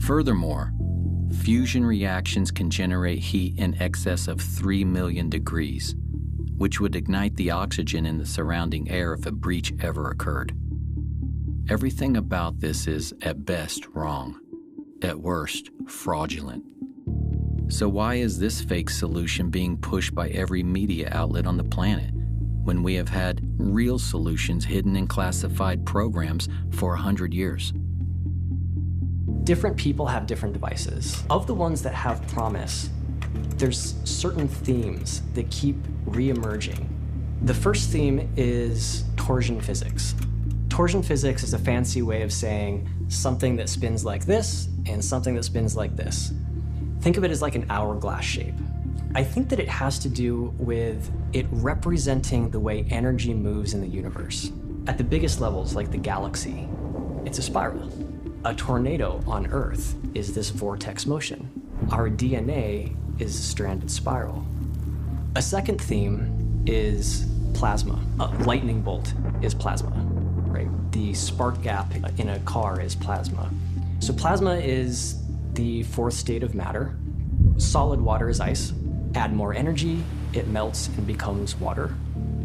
Furthermore, Fusion reactions can generate heat in excess of 3 million degrees, which would ignite the oxygen in the surrounding air if a breach ever occurred. Everything about this is, at best, wrong, at worst, fraudulent. So why is this fake solution being pushed by every media outlet on the planet, when we have had real solutions hidden in classified programs for 100 years? Different people have different devices. Of the ones that have promise, there's certain themes that keep re-emerging. The first theme is torsion physics. Torsion physics is a fancy way of saying something that spins like this and something that spins like this. Think of it as like an hourglass shape. I think that it has to do with it representing the way energy moves in the universe. At the biggest levels, like the galaxy, it's a spiral. A tornado on Earth is this vortex motion. Our DNA is a stranded spiral. A second theme is plasma. A lightning bolt is plasma, right? The spark gap in a car is plasma. So plasma is the fourth state of matter. Solid water is ice. Add more energy, it melts and becomes water.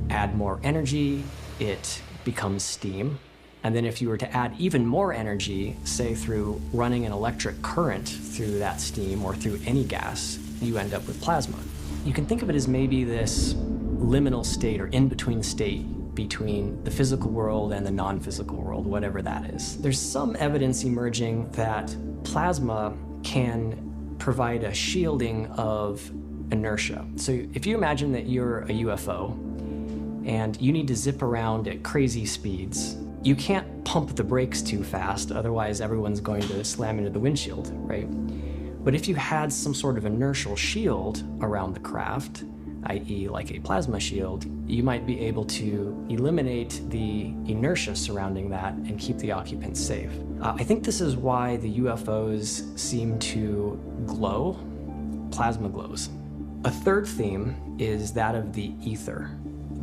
Add more energy, it becomes steam. And then if you were to add even more energy, say through running an electric current through that steam or through any gas, you end up with plasma. You can think of it as maybe this liminal state or in-between state between the physical world and the non-physical world, whatever that is. There's some evidence emerging that plasma can provide a shielding of inertia. So if you imagine that you're a UFO and you need to zip around at crazy speeds, you can't pump the brakes too fast, otherwise everyone's going to slam into the windshield, right? But if you had some sort of inertial shield around the craft, i.e. like a plasma shield, you might be able to eliminate the inertia surrounding that and keep the occupants safe. I think this is why the UFOs seem to glow. Plasma glows. A third theme is that of the ether.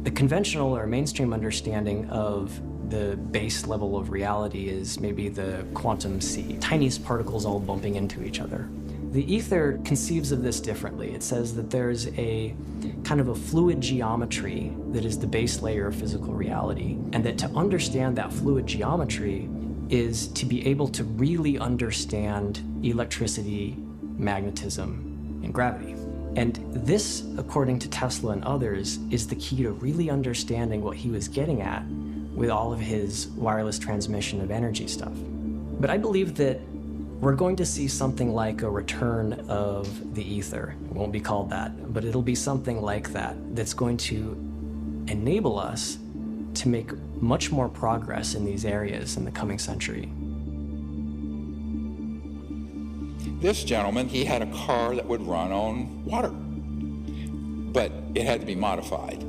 The conventional or mainstream understanding of the base level of reality is maybe the quantum sea, tiniest particles all bumping into each other. The ether conceives of this differently. It says that there's a kind of a fluid geometry that is the base layer of physical reality, and that to understand that fluid geometry is to be able to really understand electricity, magnetism, and gravity. And this, according to Tesla and others, is the key to really understanding what he was getting at with all of his wireless transmission of energy stuff. But I believe that we're going to see something like a return of the ether. It won't be called that, but it'll be something like that that's going to enable us to make much more progress in these areas in the coming century. This gentleman, he had a car that would run on water, but it had to be modified.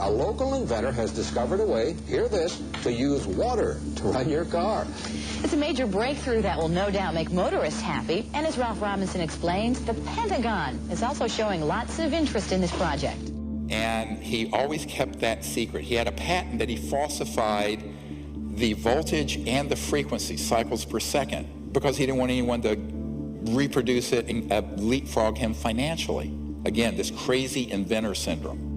A local inventor has discovered a way, hear this, to use water to run your car. It's a major breakthrough that will no doubt make motorists happy. And as Ralph Robinson explains, the Pentagon is also showing lots of interest in this project. And he always kept that secret. He had a patent that he falsified the voltage and the frequency, cycles per second, because he didn't want anyone to reproduce it and leapfrog him financially. Again, this crazy inventor syndrome.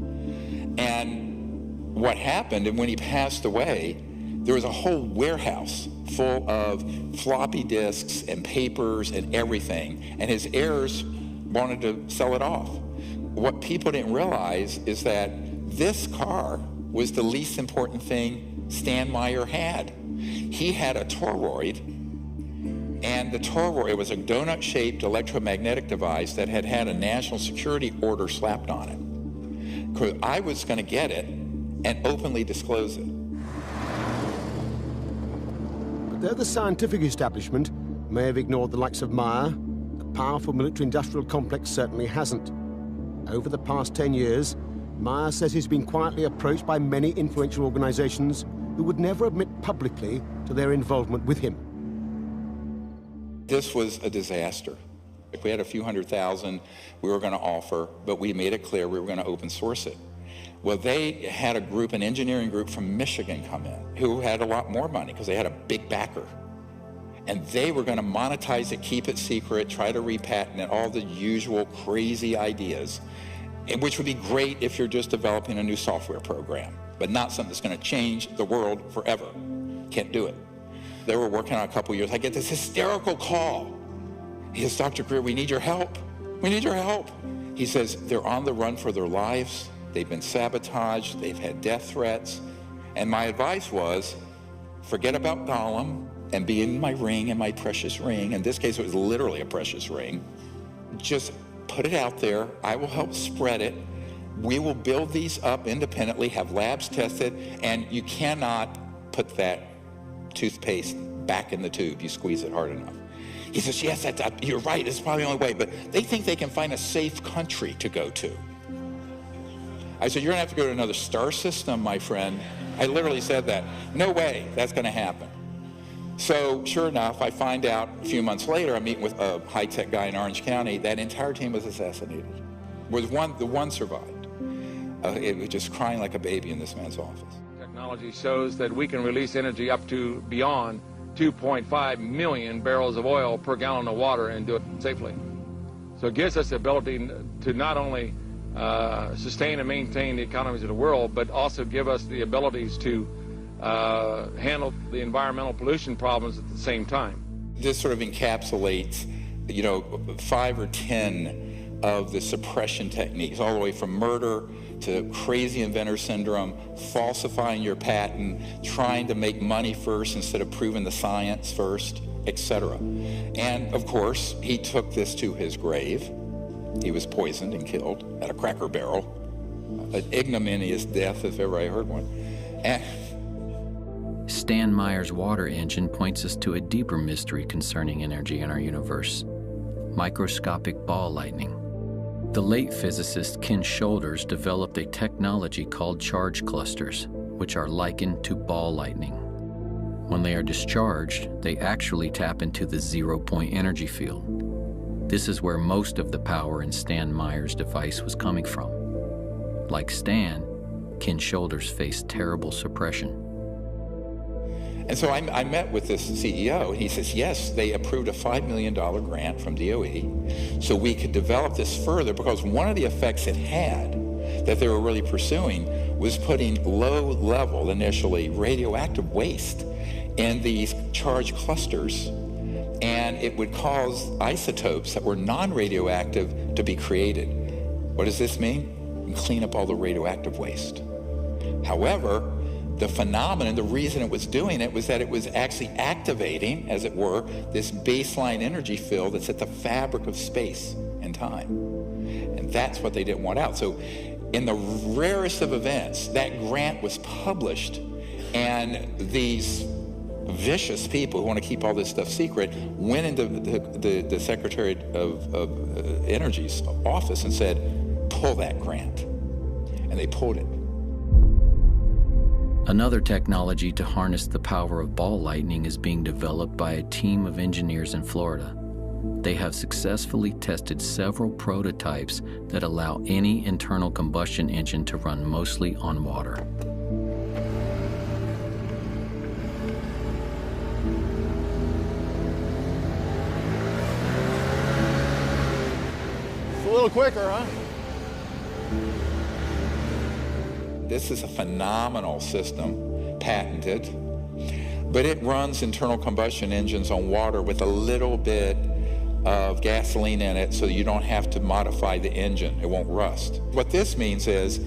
And what happened, and when he passed away, there was a whole warehouse full of floppy disks and papers and everything, and his heirs wanted to sell it off. What people didn't realize is that this car was the least important thing Stan Meyer had. He had a toroid, and the toroid was a donut-shaped electromagnetic device that had had a national security order slapped on it. Because I was going to get it and openly disclose it. But though the scientific establishment may have ignored the likes of Meyer, the powerful military-industrial complex certainly hasn't. Over the past 10 years, Meyer says he's been quietly approached by many influential organizations who would never admit publicly to their involvement with him. This was a disaster. If we had a few $100,000 we were going to offer, but we made it clear we were going to open source it. Well, they had a group, an engineering group from Michigan come in, who had a lot more money because they had a big backer. and they were going to monetize it, keep it secret, try to repatent it, all the usual crazy ideas, which would be great if you're just developing a new software program, but not something that's going to change the world forever. Can't do it. They were working on a couple years. I get this hysterical call. He says, Dr. Greer, we need your help. We need your help. He says, they're on the run for their lives. They've been sabotaged. They've had death threats. And my advice was, forget about Gollum and be in my ring, and my precious ring. In this case, it was literally a precious ring. Just put it out there. I will help spread it. We will build these up independently, have labs test it, and you cannot put that toothpaste back in the tube. You squeeze it hard enough. He says, yes, you're right. It's probably the only way, but they think they can find a safe country to go to. I said, you're going to have to go to another star system, my friend. I literally said that. No way that's going to happen. So sure enough, I find out a few months later, I'm meeting with a high-tech guy in Orange County. That entire team was assassinated. The one survived. It was just crying like a baby in this man's office. Technology shows that we can release energy up to beyond 2.5 million barrels of oil per gallon of water and do it safely. So it gives us the ability to not only sustain and maintain the economies of the world, but also give us the abilities to handle the environmental pollution problems at the same time. This sort of encapsulates, 5 or 10 of the suppression techniques, all the way from murder to crazy inventor syndrome, falsifying your patent, trying to make money first instead of proving the science first, etc. And of course, he took this to his grave. He was poisoned and killed at a Cracker Barrel. An ignominious death, if ever I heard one. Stan Meyer's water engine points us to a deeper mystery concerning energy in our universe: microscopic ball lightning. The late physicist Ken Shoulders developed a technology called charge clusters, which are likened to ball lightning. When they are discharged, they actually tap into the zero-point energy field. This is where most of the power in Stan Meyer's device was coming from. Like Stan, Ken Shoulders faced terrible suppression. And so I met with this CEO, and he says, yes, they approved a $5 million grant from DOE so we could develop this further, because one of the effects it had that they were really pursuing was putting low-level, initially, radioactive waste in these charge clusters, and it would cause isotopes that were non-radioactive to be created. What does this mean? You can clean up all the radioactive waste. However, the phenomenon, the reason it was doing it was that it was actually activating, as it were, this baseline energy field that's at the fabric of space and time. And that's what they didn't want out. So in the rarest of events, that grant was published, and these vicious people who want to keep all this stuff secret went into the Secretary of Energy's office and said, pull that grant. And they pulled it. Another technology to harness the power of ball lightning is being developed by a team of engineers in Florida. They have successfully tested several prototypes that allow any internal combustion engine to run mostly on water. It's a little quicker, huh? This is a phenomenal system, patented, but it runs internal combustion engines on water with a little bit of gasoline in it so you don't have to modify the engine. It won't rust. What this means is,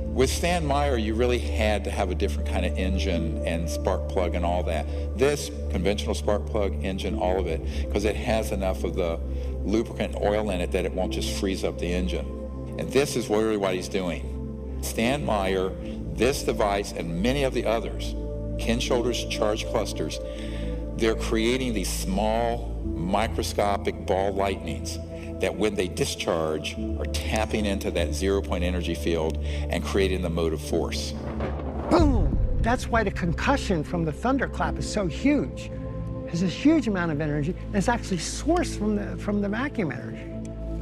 with Stan Meyer, you really had to have a different kind of engine and spark plug and all that. This conventional spark plug engine, all of it, because it has enough of the lubricant and oil in it that it won't just freeze up the engine. And this is really what he's doing. Stan Meyer, this device, and many of the others, Ken Shoulders charge clusters, they're creating these small microscopic ball lightnings that when they discharge are tapping into that zero-point energy field and creating the motive force. Boom! That's why the concussion from the thunderclap is so huge. There's a huge amount of energy, and it's actually sourced from the vacuum energy.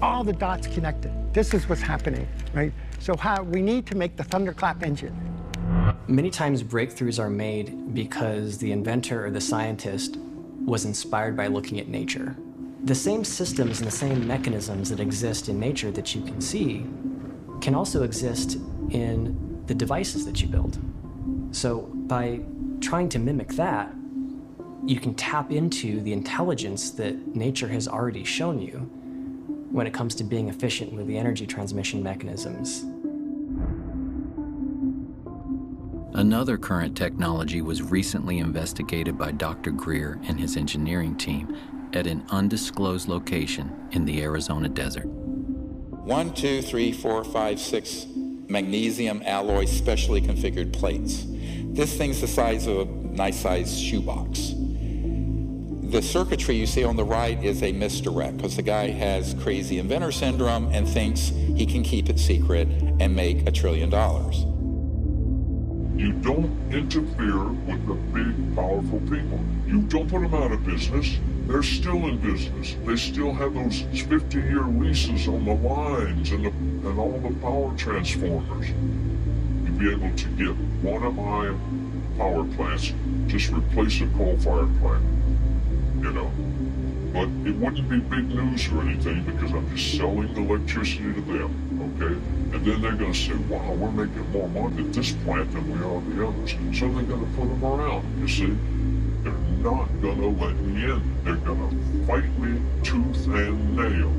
All the dots connected. This is what's happening, right? So we need to make the thunderclap engine. Many times breakthroughs are made because the inventor or the scientist was inspired by looking at nature. The same systems and the same mechanisms that exist in nature that you can see can also exist in the devices that you build. So by trying to mimic that, you can tap into the intelligence that nature has already shown you when it comes to being efficient with the energy transmission mechanisms. Another current technology was recently investigated by Dr. Greer and his engineering team at an undisclosed location in the Arizona desert. 1, 2, 3, 4, 5, 6 magnesium alloy specially configured plates. This thing's the size of a nice-sized shoebox. The circuitry you see on the right is a misdirect because the guy has crazy inventor syndrome and thinks he can keep it secret and make $1 trillion. You don't interfere with the big, powerful people. You don't put them out of business. They're still in business. They still have those 50-year leases on the lines and all the power transformers. You'd be able to get one of my power plants, just replace a coal-fired plant, you know. But it wouldn't be big news or anything because I'm just selling the electricity to them, okay? And then they're going to say, wow, we're making more money at this plant than we are the others. So they're going to put them around, you see? They're not going to let me in. They're going to fight me tooth and nail.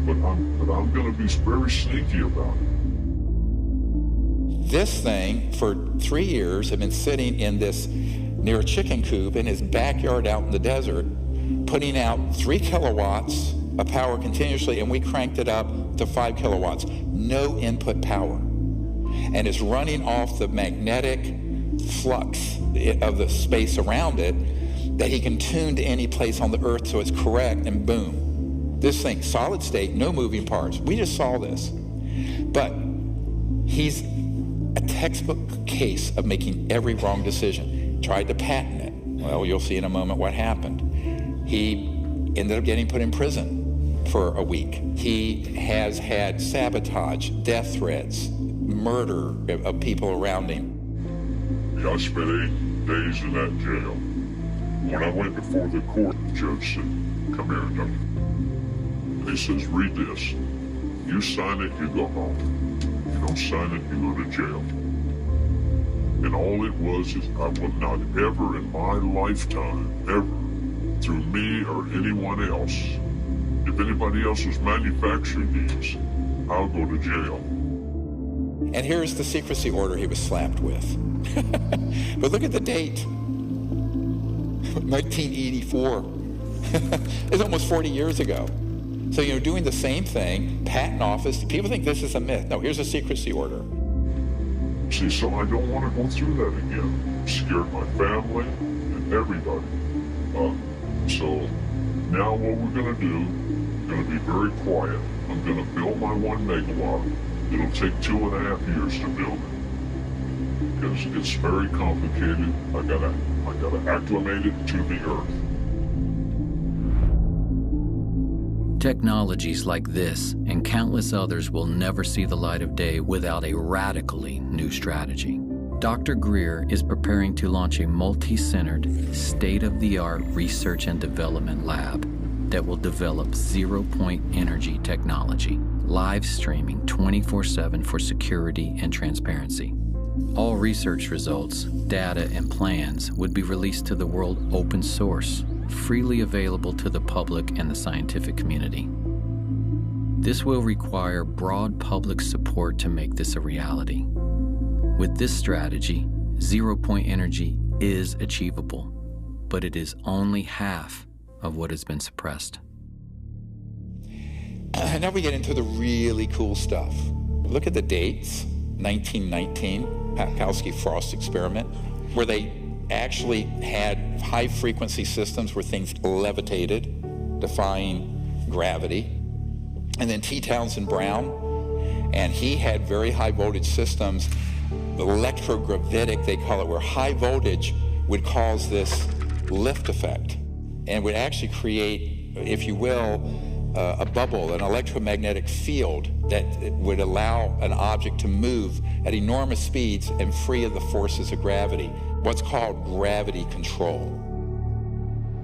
But I'm going to be very sneaky about it. This thing, for 3 years, had been sitting in this, near a chicken coop in his backyard out in the desert, putting out 3 kilowatts of power continuously, and we cranked it up to 5 kilowatts. No input power. And it's running off the magnetic flux of the space around it that he can tune to any place on the earth so it's correct, and boom. This thing, solid state, no moving parts. We just saw this. But he's a textbook case of making every wrong decision. Tried to patent it. Well, you'll see in a moment what happened. He ended up getting put in prison for a week. He has had sabotage, death threats, murder of people around him. Yeah, I spent 8 days in that jail. When I went before the court, the judge said, come here, Doug. And he says, read this. You sign it, you go home. You don't sign it, you go to jail. And all it was is I will not ever in my lifetime, ever, through me or anyone else, if anybody else has manufactured these, I'll go to jail. And here's the secrecy order he was slapped with. But look at the date. 1984. It's almost 40 years ago. So, you know, doing the same thing, patent office, people think this is a myth. No, here's a secrecy order. See, so I don't want to go through that again. I'm scared my family and everybody. So now what we're going to do, we're going to be very quiet. I'm going to build my 1 megawatt. It'll take 2.5 years to build it because it's very complicated. I gotta acclimate it to the earth. Technologies like this and countless others will never see the light of day without a radically new strategy. Dr. Greer is preparing to launch a multi-centered, state-of-the-art research and development lab that will develop zero-point energy technology, live streaming 24/7 for security and transparency. All research results, data, and plans would be released to the world open source, freely available to the public and the scientific community. This will require broad public support to make this a reality. With this strategy, zero-point energy is achievable, but it is only half of what has been suppressed. Now we get into the really cool stuff. Look at the dates. 1919, Pakowski-Frost experiment, where they actually had high-frequency systems where things levitated, defying gravity. And then T. Townsend Brown, and he had very high-voltage systems, electrogravitic, they call it, where high voltage would cause this lift effect and would actually create, if you will, a bubble, an electromagnetic field that would allow an object to move at enormous speeds and free of the forces of gravity, what's called gravity control.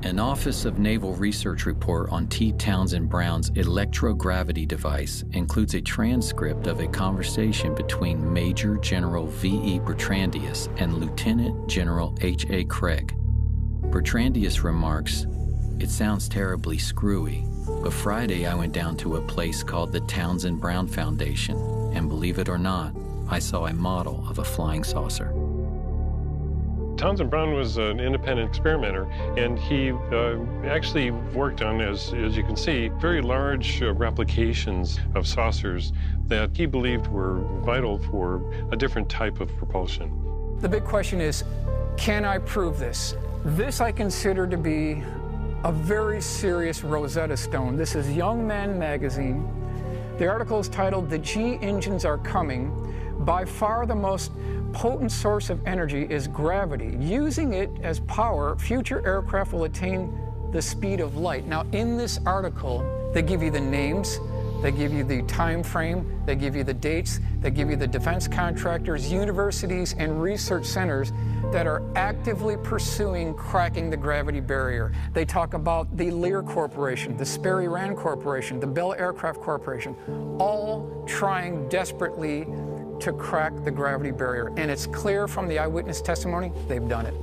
An Office of Naval Research report on T. Townsend Brown's electrogravity device includes a transcript of a conversation between Major General V.E. Bertrandius and Lieutenant General H.A. Craig. Bertrandius remarks, "It sounds terribly screwy, but Friday I went down to a place called the Townsend Brown Foundation, and believe it or not, I saw a model of a flying saucer." Townsend Brown was an independent experimenter, and he actually worked on, as you can see, very large replications of saucers that he believed were vital for a different type of propulsion. The big question is, can I prove this? This I consider to be a very serious Rosetta Stone. This is Young Men magazine. The article is titled, "The G Engines Are Coming." By far the most potent source of energy is gravity. Using it as power, future aircraft will attain the speed of light. Now, in this article, they give you the names, they give you the time frame, they give you the dates, they give you the defense contractors, universities, and research centers that are actively pursuing cracking the gravity barrier. They talk about the Lear Corporation, the Sperry Rand Corporation, the Bell Aircraft Corporation, all trying desperately to crack the gravity barrier. And it's clear from the eyewitness testimony, they've done it.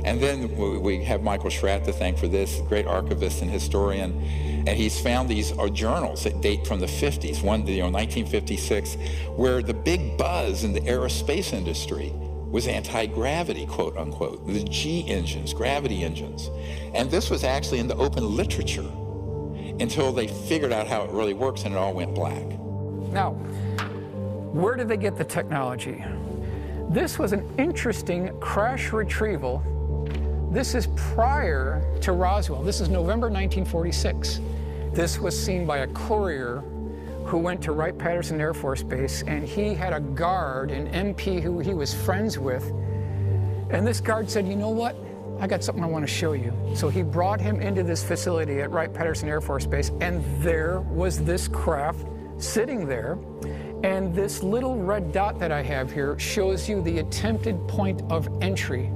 And then we have Michael Schratt to thank for this, great archivist and historian. And he's found these journals that date from the 50s, one, 1956, where the big buzz in the aerospace industry was anti-gravity, quote unquote, the G engines, gravity engines. And this was actually in the open literature until they figured out how it really works, and it all went black. Now, where did they get the technology? This was an interesting crash retrieval. This is prior to Roswell. This is November 1946. This was seen by a courier who went to Wright-Patterson Air Force Base, and he had a guard, an MP who he was friends with. And this guard said, "You know what? I got something I want to show you." So he brought him into this facility at Wright-Patterson Air Force Base, and there was this craft sitting there. And this little red dot that I have here shows you the attempted point of entry.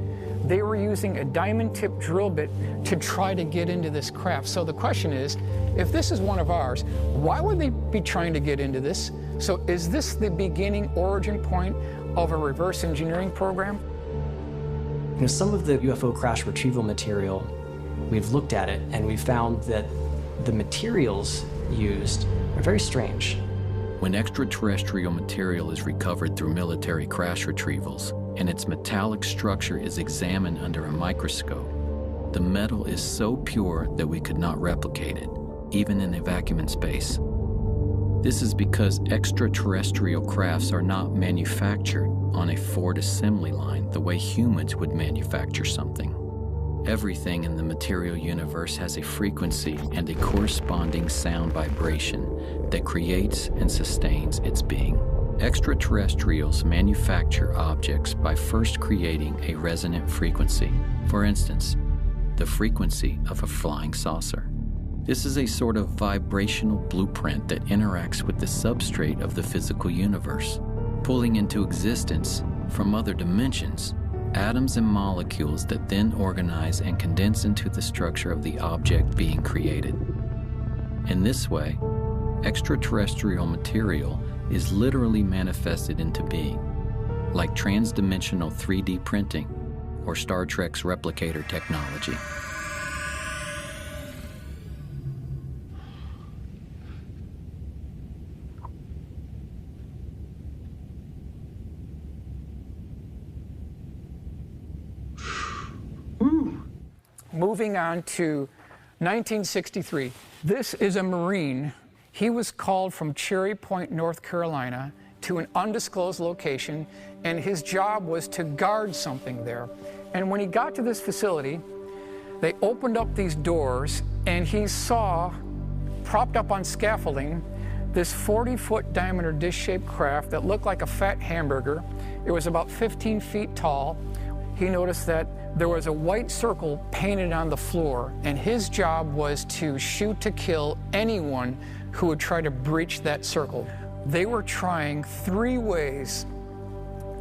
They were using a diamond-tipped drill bit to try to get into this craft. So the question is, if this is one of ours, why would they be trying to get into this? So is this the beginning origin point of a reverse engineering program? You know, some of the UFO crash retrieval material, we've looked at it and we found that the materials used are very strange. When extraterrestrial material is recovered through military crash retrievals and its metallic structure is examined under a microscope, the metal is so pure that we could not replicate it, even in a vacuum in space. This is because extraterrestrial crafts are not manufactured on a Ford assembly line the way humans would manufacture something. Everything in the material universe has a frequency and a corresponding sound vibration that creates and sustains its being. Extraterrestrials manufacture objects by first creating a resonant frequency. For instance, the frequency of a flying saucer. This is a sort of vibrational blueprint that interacts with the substrate of the physical universe, pulling into existence from other dimensions atoms and molecules that then organize and condense into the structure of the object being created. In this way, extraterrestrial material is literally manifested into being, like transdimensional 3D printing or Star Trek's replicator technology. Moving on to 1963. This is a Marine. He was called from Cherry Point, North Carolina, to an undisclosed location, and his job was to guard something there. And when he got to this facility, they opened up these doors, and he saw, propped up on scaffolding, this 40-foot diameter dish-shaped craft that looked like a fat hamburger. It was about 15 feet tall. He noticed that there was a white circle painted on the floor, and his job was to shoot to kill anyone who would try to breach that circle. They were trying 3 ways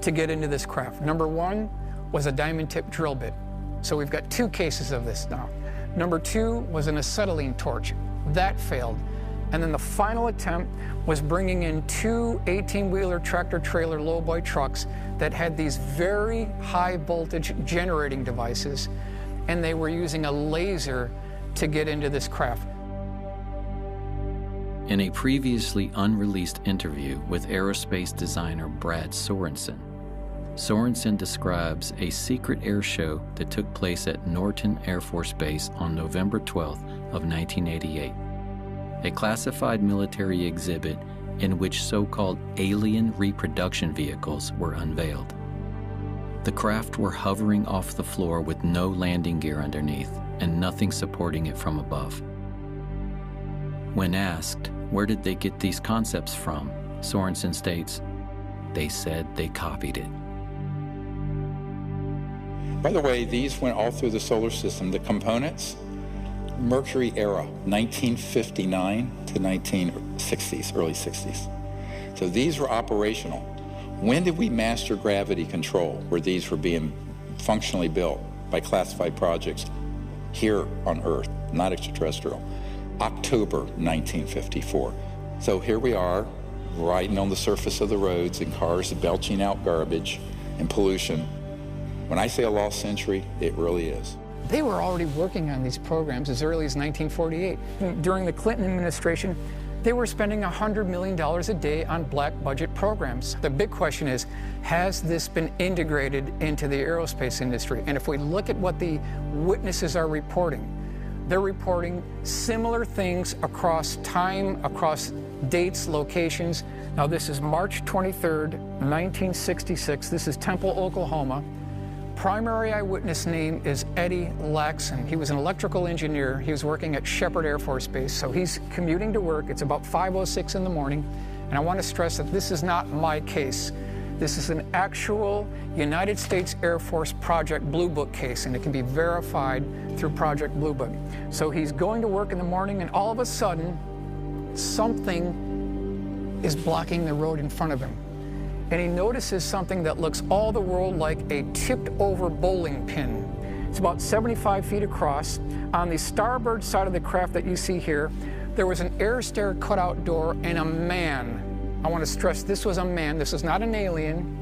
to get into this craft. Number 1 was a diamond-tipped drill bit. So we've got 2 cases of this now. Number 2 was an acetylene torch. That failed. And then the final attempt was bringing in 2 18-wheeler tractor-trailer lowboy trucks that had these very high-voltage generating devices, and they were using a laser to get into this craft. In a previously unreleased interview with aerospace designer Brad Sorensen, Sorensen describes a secret air show that took place at Norton Air Force Base on November 12th of 1988, a classified military exhibit in which so-called alien reproduction vehicles were unveiled. The craft were hovering off the floor with no landing gear underneath and nothing supporting it from above. When asked, where did they get these concepts from, Sorensen states, they said they copied it. By the way, these went all through the solar system. The components, Mercury era, 1959 to 1960s, early 60s. So these were operational. When did we master gravity control, where these were being functionally built by classified projects here on Earth, not extraterrestrial? October 1954. So here we are, riding on the surface of the roads in cars belching out garbage and pollution. When I say a lost century, it really is. They were already working on these programs as early as 1948. During the Clinton administration, they were spending $100 million a day on black budget programs. The big question is, has this been integrated into the aerospace industry? And if we look at what the witnesses are reporting, they're reporting similar things across time, across dates, locations. Now this is March 23rd, 1966. This is Temple, Oklahoma. Primary eyewitness name is Eddie Laxon. He was an electrical engineer. He was working at Sheppard Air Force Base, so he's commuting to work. It's about 5:06 in the morning, and I want to stress that this is not my case. This is an actual United States Air Force Project Blue Book case, and it can be verified through Project Blue Book. So he's going to work in the morning, and all of a sudden, something is blocking the road in front of him. And he notices something that looks all the world like a tipped-over bowling pin. It's about 75 feet across. On the starboard side of the craft that you see here, there was an air stair cutout door and a man. I want to stress this was a man. This is not an alien.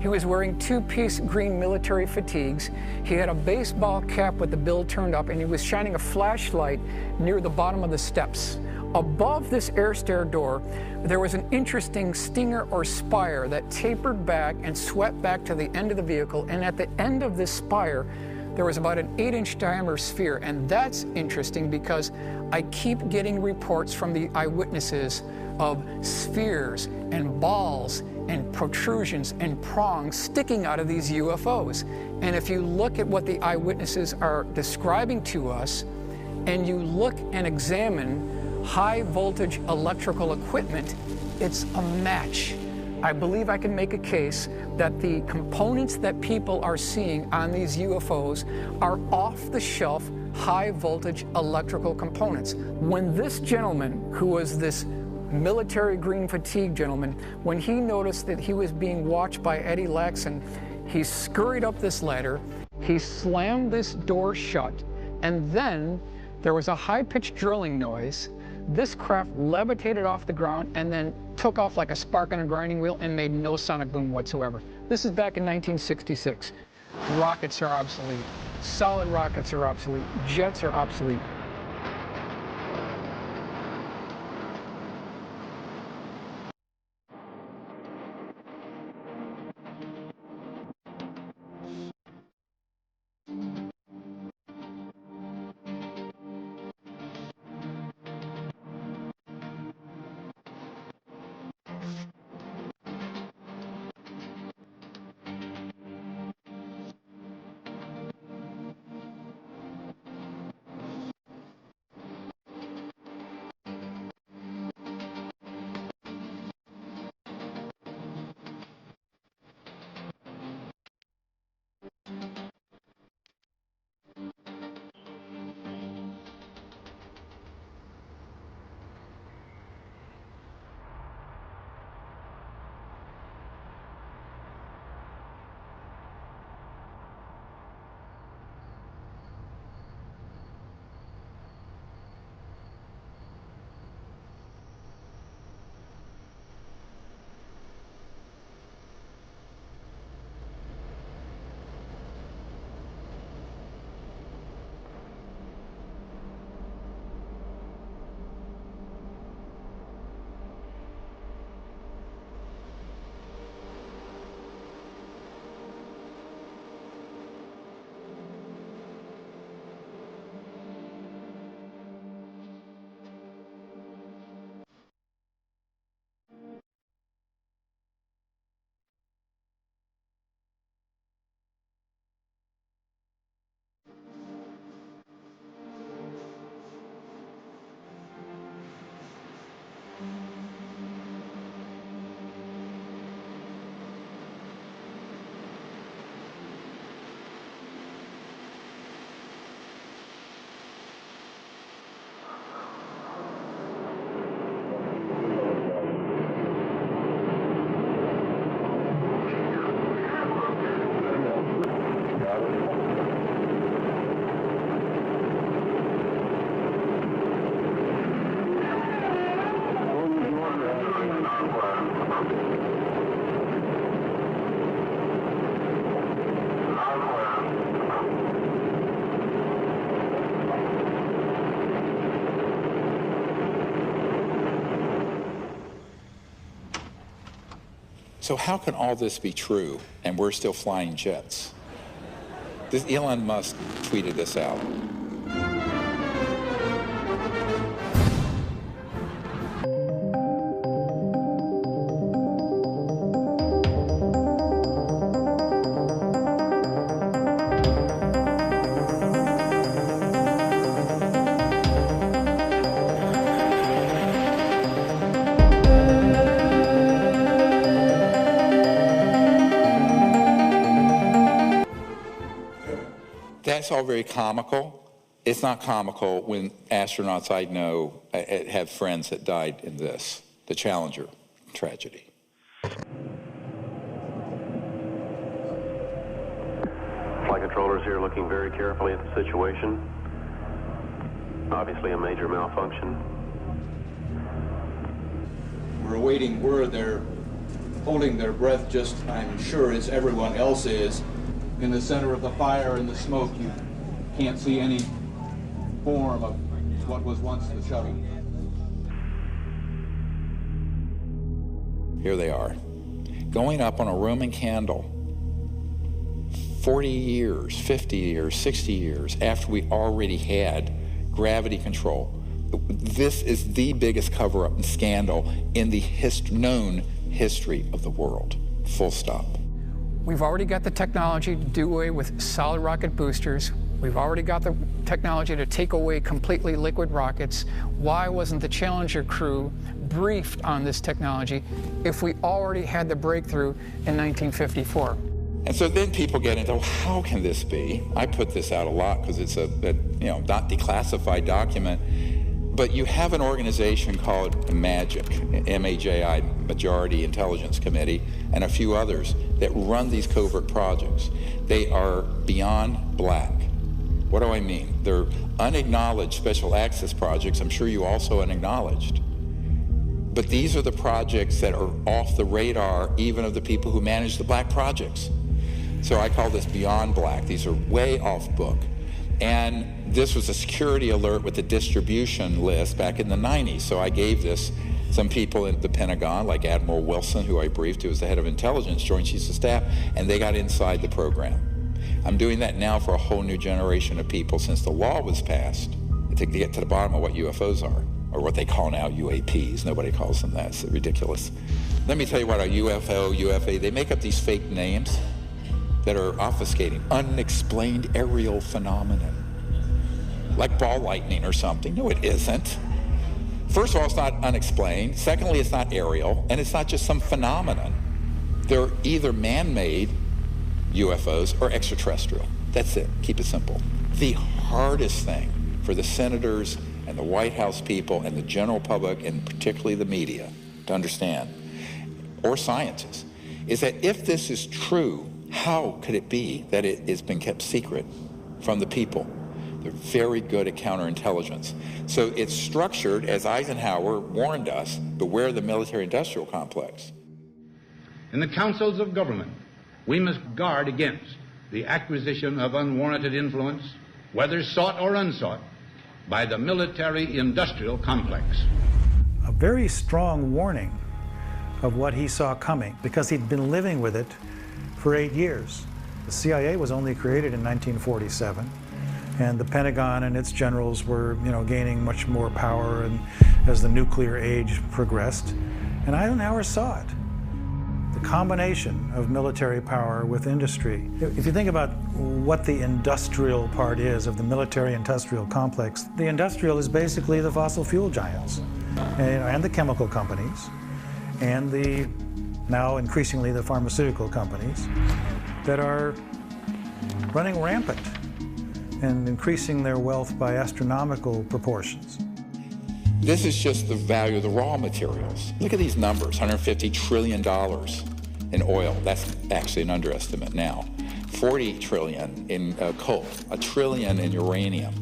He was wearing 2-piece green military fatigues. He had a baseball cap with the bill turned up, and he was shining a flashlight near the bottom of the steps. Above this air stair door, there was an interesting stinger or spire that tapered back and swept back to the end of the vehicle, and at the end of this spire, there was about an 8-inch diameter sphere, and that's interesting because I keep getting reports from the eyewitnesses of spheres and balls and protrusions and prongs sticking out of these UFOs. And if you look at what the eyewitnesses are describing to us, and you look and examine high voltage electrical equipment, it's a match. I believe I can make a case that the components that people are seeing on these UFOs are off-the-shelf high voltage electrical components. When this gentleman, who was this military green fatigue gentleman, when he noticed that he was being watched by Eddie Laxon, he scurried up this ladder, he slammed this door shut, and then there was a high-pitched drilling noise. This craft levitated off the ground and then took off like a spark on a grinding wheel and made no sonic boom whatsoever. This is back in 1966. Rockets are obsolete. Solid rockets are obsolete. Jets are obsolete. So how can all this be true and we're still flying jets? Elon Musk tweeted this out. That's all very comical. It's not comical when astronauts I know have friends that died in this, the Challenger tragedy. Flight controllers here looking very carefully at the situation. Obviously a major malfunction. We're awaiting word. They're holding their breath just, I'm sure, as everyone else is. In the center of the fire and the smoke, you can't see any form of what was once the shuttle. Here they are, going up on a Roman candle 40 years, 50 years, 60 years after we already had gravity control. This is the biggest cover-up and scandal in the known history of the world, full stop. We've already got the technology to do away with solid rocket boosters. We've already got the technology to take away completely liquid rockets. Why wasn't the Challenger crew briefed on this technology if we already had the breakthrough in 1954? And so then people get into, how can this be? I put this out a lot because it's a not declassified document. But you have an organization called MAJIC, M-A-J-I, Majority Intelligence Committee, and a few others that run these covert projects. They are beyond black. What do I mean? They're unacknowledged special access projects. I'm sure you also unacknowledged. But these are the projects that are off the radar even of the people who manage the black projects. So I call this beyond black. These are way off book. And this was a security alert with the distribution list back in the 90s. So I gave this some people in the Pentagon, like Admiral Wilson, who I briefed, who was the head of intelligence, Joint Chiefs of Staff, and they got inside the program. I'm doing that now for a whole new generation of people since the law was passed to get to the bottom of what UFOs are, or what they call now UAPs. Nobody calls them that. It's ridiculous. Let me tell you what a UFO, UFA, they make up these fake names that are obfuscating, unexplained aerial phenomenon, like ball lightning or something. No, it isn't. First of all, it's not unexplained. Secondly, it's not aerial, and it's not just some phenomenon. They're either man-made UFOs or extraterrestrial. That's it. Keep it simple. The hardest thing for the senators and the White House people and the general public, and particularly the media, to understand, or scientists, is that if this is true, how could it be that it has been kept secret from the people? They're very good at counterintelligence. So it's structured, as Eisenhower warned us, beware the military-industrial complex. In the councils of government, we must guard against the acquisition of unwarranted influence, whether sought or unsought, by the military-industrial complex. A very strong warning of what he saw coming, because he'd been living with it for 8 years. The CIA was only created in 1947, and the Pentagon and its generals were, gaining much more power and as the nuclear age progressed. And Eisenhower saw it. The combination of military power with industry. If you think about what the industrial part is of the military-industrial complex, the industrial is basically the fossil fuel giants and the chemical companies and the now increasingly the pharmaceutical companies that are running rampant and increasing their wealth by astronomical proportions. This is just the value of the raw materials. Look at these numbers, $150 trillion in oil. That's actually an underestimate now. 40 trillion in coal, $1 trillion in uranium.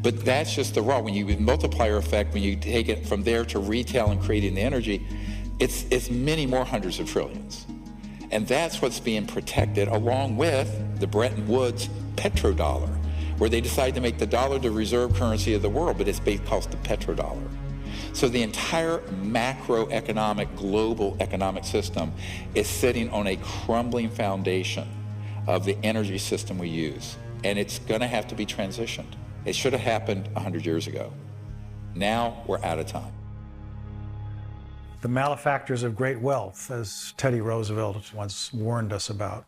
But that's just the raw. When you multiplier effect, when you take it from there to retail and creating the energy, It's many more hundreds of trillions. And that's what's being protected along with the Bretton Woods petrodollar, where they decided to make the dollar the reserve currency of the world, but it's based called the petrodollar. So the entire macroeconomic, global economic system is sitting on a crumbling foundation of the energy system we use. And it's going to have to be transitioned. It should have happened 100 years ago. Now we're out of time. The malefactors of great wealth, as Teddy Roosevelt once warned us about.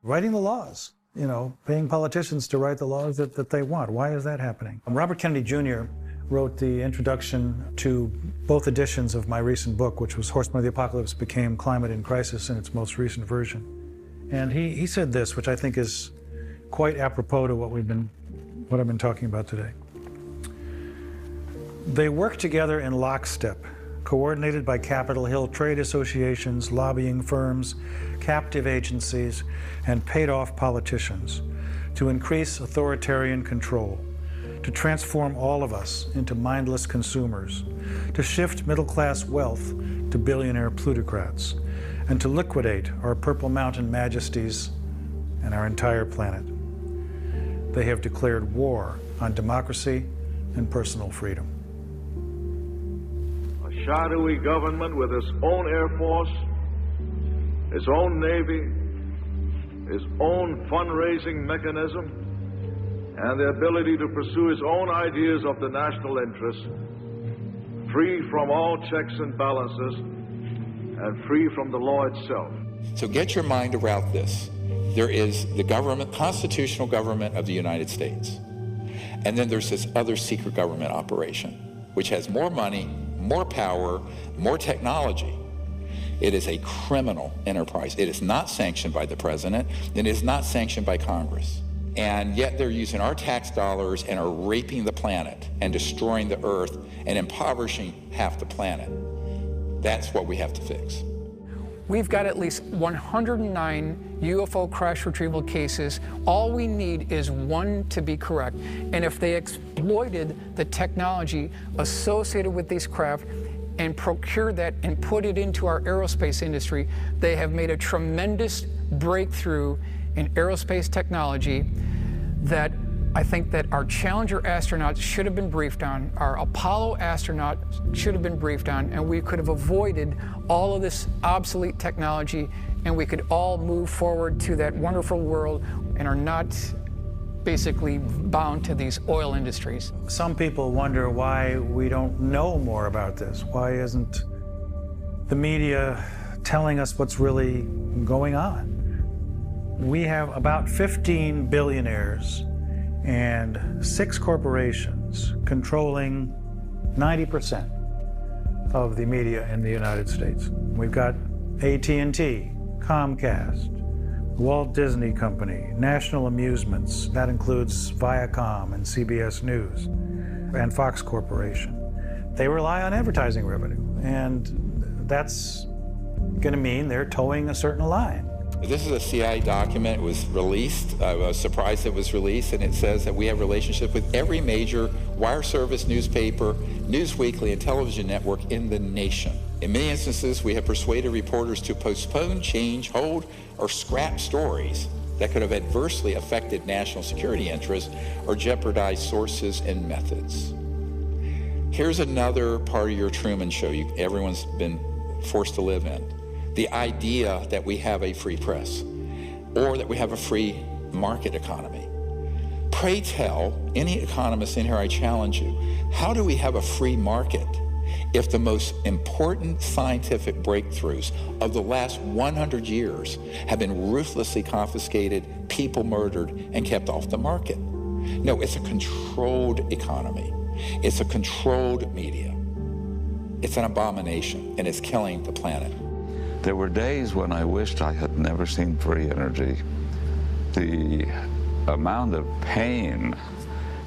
Writing the laws, you know, paying politicians to write the laws that they want. Why is that happening? Robert Kennedy Jr. wrote the introduction to both editions of my recent book, which was Horsemen of the Apocalypse Became Climate in Crisis in its most recent version. And he said this, which I think is quite apropos to what I've been talking about today. They work together in lockstep, coordinated by Capitol Hill trade associations, lobbying firms, captive agencies, and paid-off politicians to increase authoritarian control, to transform all of us into mindless consumers, to shift middle-class wealth to billionaire plutocrats, and to liquidate our Purple Mountain majesties and our entire planet. They have declared war on democracy and personal freedom. A shadowy government with its own Air Force, its own Navy, its own fundraising mechanism, and the ability to pursue its own ideas of the national interest, free from all checks and balances, and free from the law itself. So get your mind around this. There is the government, constitutional government of the United States. And then there's this other secret government operation, which has more money, more power, more technology. It is a criminal enterprise. It is not sanctioned by the president, and it is not sanctioned by Congress. And yet they're using our tax dollars and are raping the planet and destroying the earth and impoverishing half the planet. That's what we have to fix. We've got at least 109 UFO crash retrieval cases. All we need is one to be correct. And if they exploited the technology associated with these craft and procured that and put it into our aerospace industry, they have made a tremendous breakthrough in aerospace technology that I think that our Challenger astronauts should have been briefed on, our Apollo astronauts should have been briefed on, and we could have avoided all of this obsolete technology, and we could all move forward to that wonderful world and are not basically bound to these oil industries. Some people wonder why we don't know more about this. Why isn't the media telling us what's really going on? We have about 15 billionaires and 6 corporations controlling 90% of the media in the United States. We've got AT&T, Comcast, Walt Disney Company, National Amusements, that includes Viacom and CBS News, and Fox Corporation. They rely on advertising revenue, and that's going to mean they're towing a certain line. This is a CIA document. It was released. I was surprised it was released, and it says that we have relationships with every major wire service, newspaper, news weekly, and television network in the nation. In many instances, we have persuaded reporters to postpone, change, hold, or scrap stories that could have adversely affected national security interests or jeopardized sources and methods. Here's another part of your Truman Show everyone's been forced to live in. The idea that we have a free press or that we have a free market economy. Pray tell any economist in here, I challenge you, how do we have a free market if the most important scientific breakthroughs of the last 100 years have been ruthlessly confiscated, people murdered, and kept off the market? No, it's a controlled economy. It's a controlled media. It's an abomination, and it's killing the planet. There were days when I wished I had never seen free energy. The amount of pain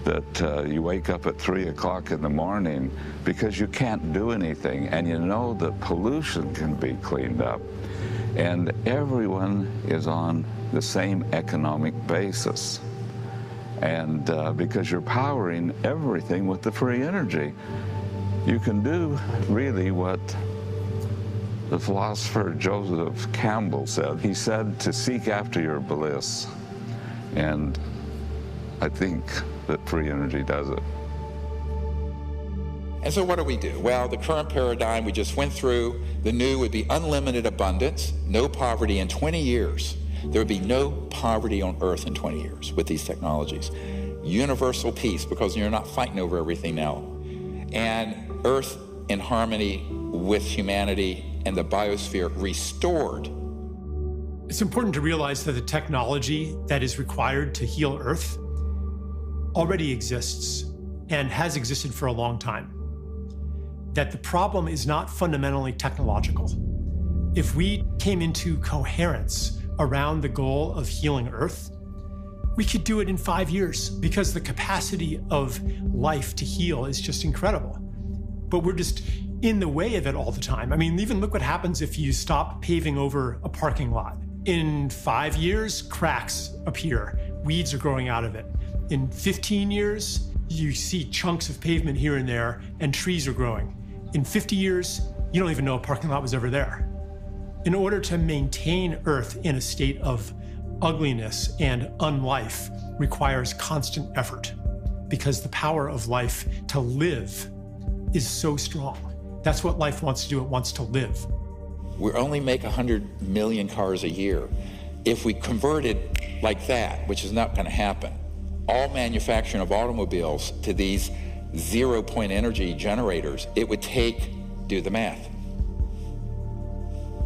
that you wake up at 3 o'clock in the morning because you can't do anything, and you know that pollution can be cleaned up, and everyone is on the same economic basis. And because you're powering everything with the free energy, you can do really what The philosopher Joseph Campbell said, he said to seek after your bliss. And I think that free energy does it. And so what do we do? Well, the current paradigm we just went through, the new would be unlimited abundance, no poverty in 20 years. There would be no poverty on Earth in 20 years with these technologies. Universal peace, because you're not fighting over everything now. And Earth in harmony with humanity and the biosphere restored. It's important to realize that the technology that is required to heal Earth already exists and has existed for a long time. That the problem is not fundamentally technological. If we came into coherence around the goal of healing Earth, we could do it in 5 years because the capacity of life to heal is just incredible. But we're just in the way of it all the time. I mean, even look what happens if you stop paving over a parking lot. In 5 years, cracks appear. Weeds are growing out of it. In 15 years, you see chunks of pavement here and there, and trees are growing. In 50 years, you don't even know a parking lot was ever there. In order to maintain Earth in a state of ugliness and unlife requires constant effort because the power of life to live is so strong. That's what life wants to do. It wants to live. We only make 100 million cars a year. If we converted like that, which is not going to happen, all manufacturing of automobiles to these zero-point energy generators, it would take, do the math,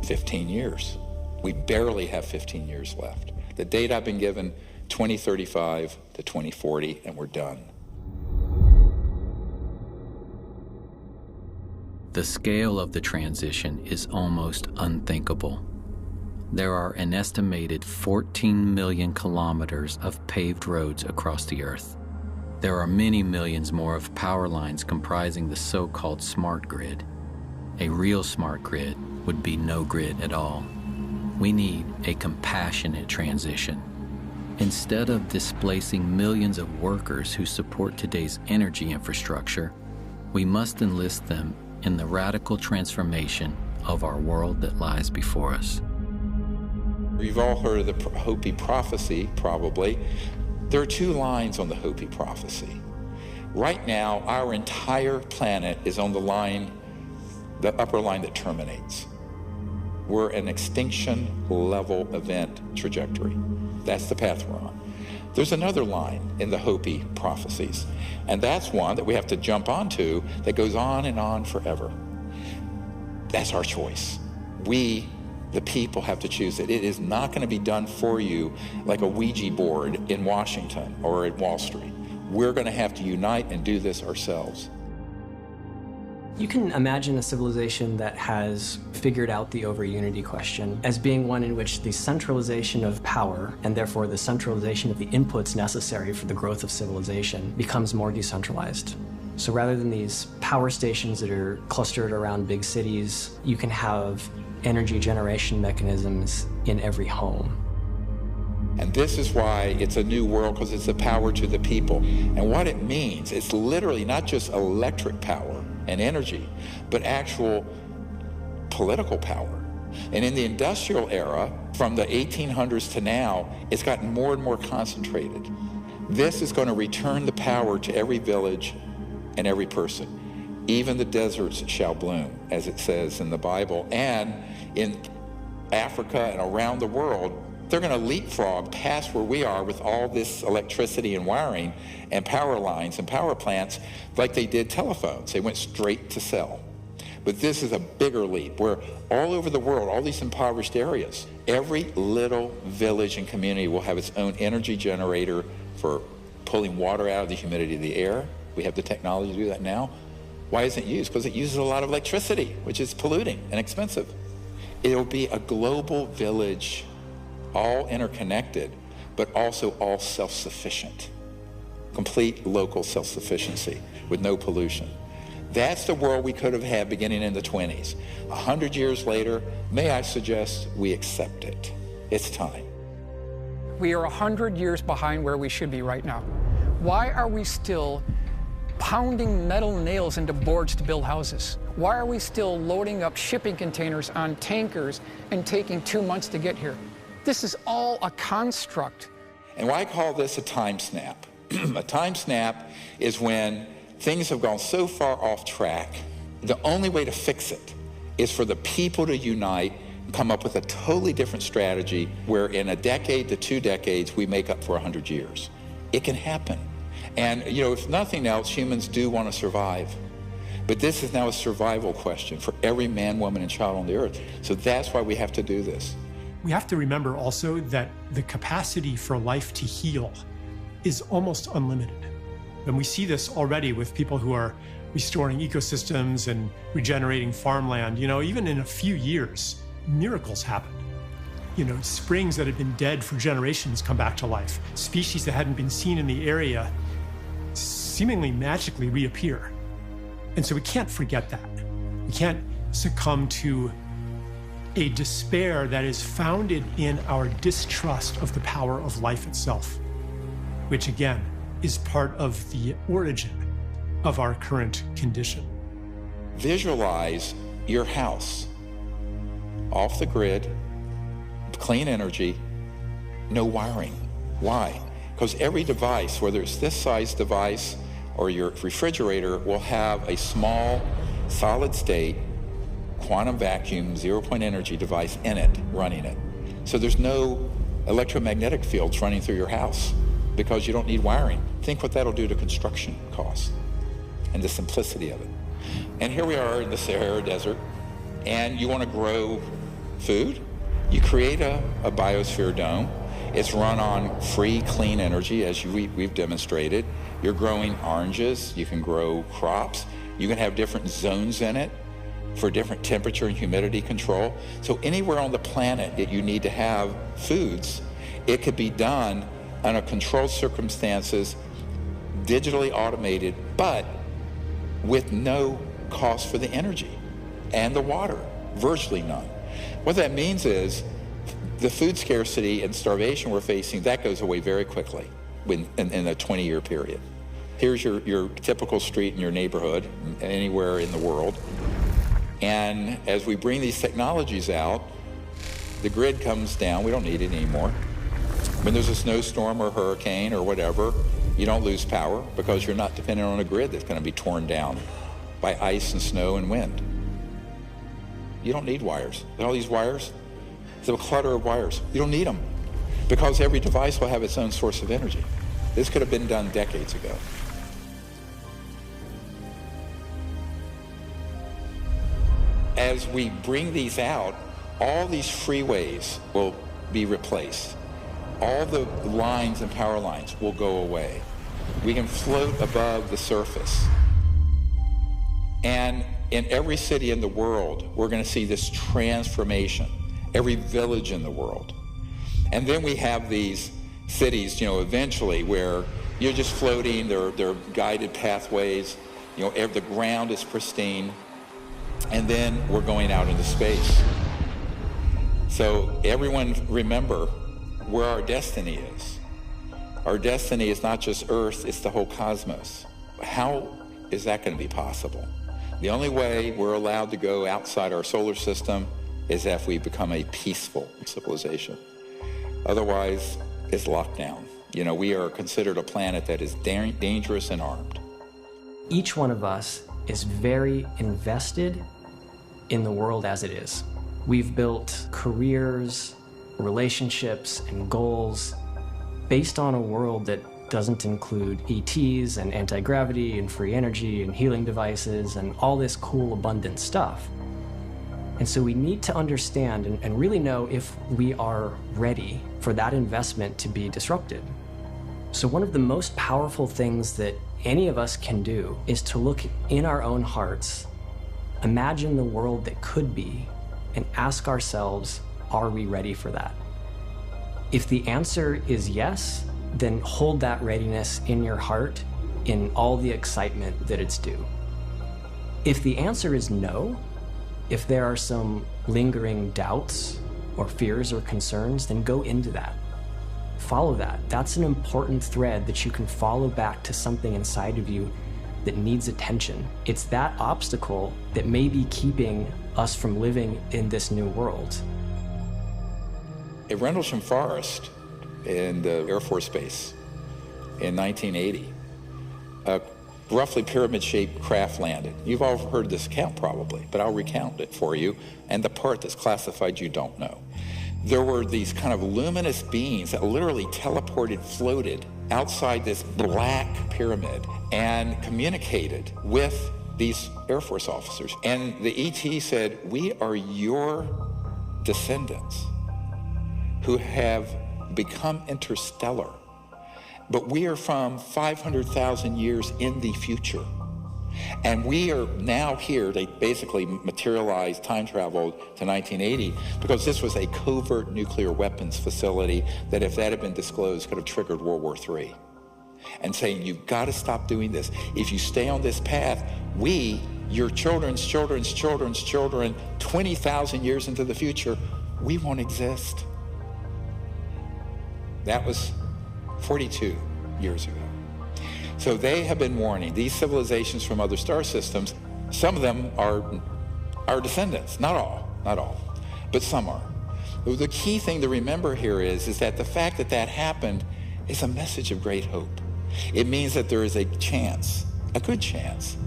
15 years. We barely have 15 years left. The date I've been given, 2035 to 2040, and we're done. The scale of the transition is almost unthinkable. There are an estimated 14 million kilometers of paved roads across the Earth. There are many millions more of power lines comprising the so-called smart grid. A real smart grid would be no grid at all. We need a compassionate transition. Instead of displacing millions of workers who support today's energy infrastructure, we must enlist them in the radical transformation of our world that lies before us. You've all heard of the Hopi prophecy, probably. There are two lines on the Hopi prophecy. Right now, our entire planet is on the line, the upper line that terminates. We're an extinction level event trajectory. That's the path we're on. There's another line in the Hopi prophecies, and that's one that we have to jump onto that goes on and on forever. That's our choice. We, the people, have to choose it. It is not going to be done for you like a Ouija board in Washington or at Wall Street. We're going to have to unite and do this ourselves. You can imagine a civilization that has figured out the over-unity question as being one in which the centralization of power, and therefore the centralization of the inputs necessary for the growth of civilization, becomes more decentralized. So rather than these power stations that are clustered around big cities, you can have energy generation mechanisms in every home. And this is why it's a new world, because it's the power to the people. And what it means, it's literally not just electric power and energy, but actual political power. And in the industrial era, from the 1800s to now, it's gotten more and more concentrated. This is going to return the power to every village and every person. Even the deserts shall bloom, as it says in the Bible. And in Africa and around the world, they're going to leapfrog past where we are with all this electricity and wiring and power lines and power plants like they did telephones. They went straight to cell. But this is a bigger leap where all over the world, all these impoverished areas, every little village and community will have its own energy generator for pulling water out of the humidity of the air. We have the technology to do that now. Why isn't it used? Because it uses a lot of electricity, which is polluting and expensive. It'll be a global village, all interconnected, but also all self-sufficient. Complete local self-sufficiency with no pollution. That's the world we could have had beginning in the 20s. 100 years later, may I suggest we accept it. It's time. We are 100 years behind where we should be right now. Why are we still pounding metal nails into boards to build houses? Why are we still loading up shipping containers on tankers and taking 2 months to get here? This is all a construct. And why I call this a time snap? A time snap is when things have gone so far off track, the only way to fix it is for the people to unite and come up with a totally different strategy where in a decade to 2 decades, we make up for 100 years. It can happen. And, you know, if nothing else, humans do want to survive. But this is now a survival question for every man, woman, and child on the earth. So that's why we have to do this. We have to remember also that the capacity for life to heal is almost unlimited. And we see this already with people who are restoring ecosystems and regenerating farmland. You know, even in a few years, miracles happen. You know, springs that had been dead for generations come back to life. Species that hadn't been seen in the area seemingly magically reappear. And so we can't forget that. We can't succumb to a despair that is founded in our distrust of the power of life itself, which again is part of the origin of our current condition. Visualize your house off the grid, clean energy, no wiring. Why? Because every device, whether it's this size device or your refrigerator, will have a small, solid state, quantum vacuum, zero-point energy device in it, running it. So there's no electromagnetic fields running through your house because you don't need wiring. Think what that'll do to construction costs and the simplicity of it. And here we are in the Sahara Desert, and you want to grow food? You create a biosphere dome. It's run on free, clean energy, as we've demonstrated. You're growing oranges. You can grow crops. You can have different zones in it for different temperature and humidity control. So anywhere on the planet that you need to have foods, it could be done under controlled circumstances, digitally automated, but with no cost for the energy and the water, virtually none. What that means is the food scarcity and starvation we're facing, that goes away very quickly in a 20-year period. Here's your typical street in your neighborhood, anywhere in the world. And as we bring these technologies out, the grid comes down. We don't need it anymore. When there's a snowstorm or hurricane or whatever, you don't lose power because you're not dependent on a grid that's going to be torn down by ice and snow and wind. You don't need wires. All these wires, it's a clutter of wires. You don't need them because every device will have its own source of energy. This could have been done decades ago. As we bring these out, all these freeways will be replaced. All the lines and power lines will go away. We can float above the surface. And in every city in the world, we're going to see this transformation, every village in the world. And then we have these cities, you know, eventually where you're just floating, there are guided pathways, you know, the ground is pristine, and then we're going out into space. So everyone remember where our destiny is. Our destiny is not just Earth, it's the whole cosmos. How is that going to be possible? The only way we're allowed to go outside our solar system is if we become a peaceful civilization. Otherwise, it's locked down. You know, we are considered a planet that is dangerous and armed. Each one of us is very invested in the world as it is. We've built careers, relationships, and goals based on a world that doesn't include ETs and anti-gravity and free energy and healing devices and all this cool, abundant stuff. And so we need to understand and really know if we are ready for that investment to be disrupted. So one of the most powerful things that any of us can do is to look in our own hearts, imagine the world that could be, and ask ourselves, are we ready for that? If the answer is yes, then hold that readiness in your heart in all the excitement that it's due. If the answer is no, if there are some lingering doubts or fears or concerns, then go into that. Follow that. That's an important thread that you can follow back to something inside of you that needs attention. It's that obstacle that may be keeping us from living in this new world. At Rendlesham Forest in the Air Force Base in 1980, a roughly pyramid-shaped craft landed. You've all heard this account probably, but I'll recount it for you, and the part that's classified you don't know. There were these kind of luminous beings that literally teleported, floated outside this black pyramid and communicated with these Air Force officers. And the ET said, "We are your descendants who have become interstellar, but we are from 500,000 years in the future. And we are now here." They basically materialized, time traveled to 1980 because this was a covert nuclear weapons facility that, if that had been disclosed, could have triggered World War III. And saying, you've got to stop doing this. If you stay on this path, we, your children's children's children's children, 20,000 years into the future, we won't exist. That was 42 years ago. So they have been warning these civilizations from other star systems. Some of them are our descendants, not all, but some are. The key thing to remember here is that the fact that that happened is a message of great hope. It means that there is a chance, a good chance,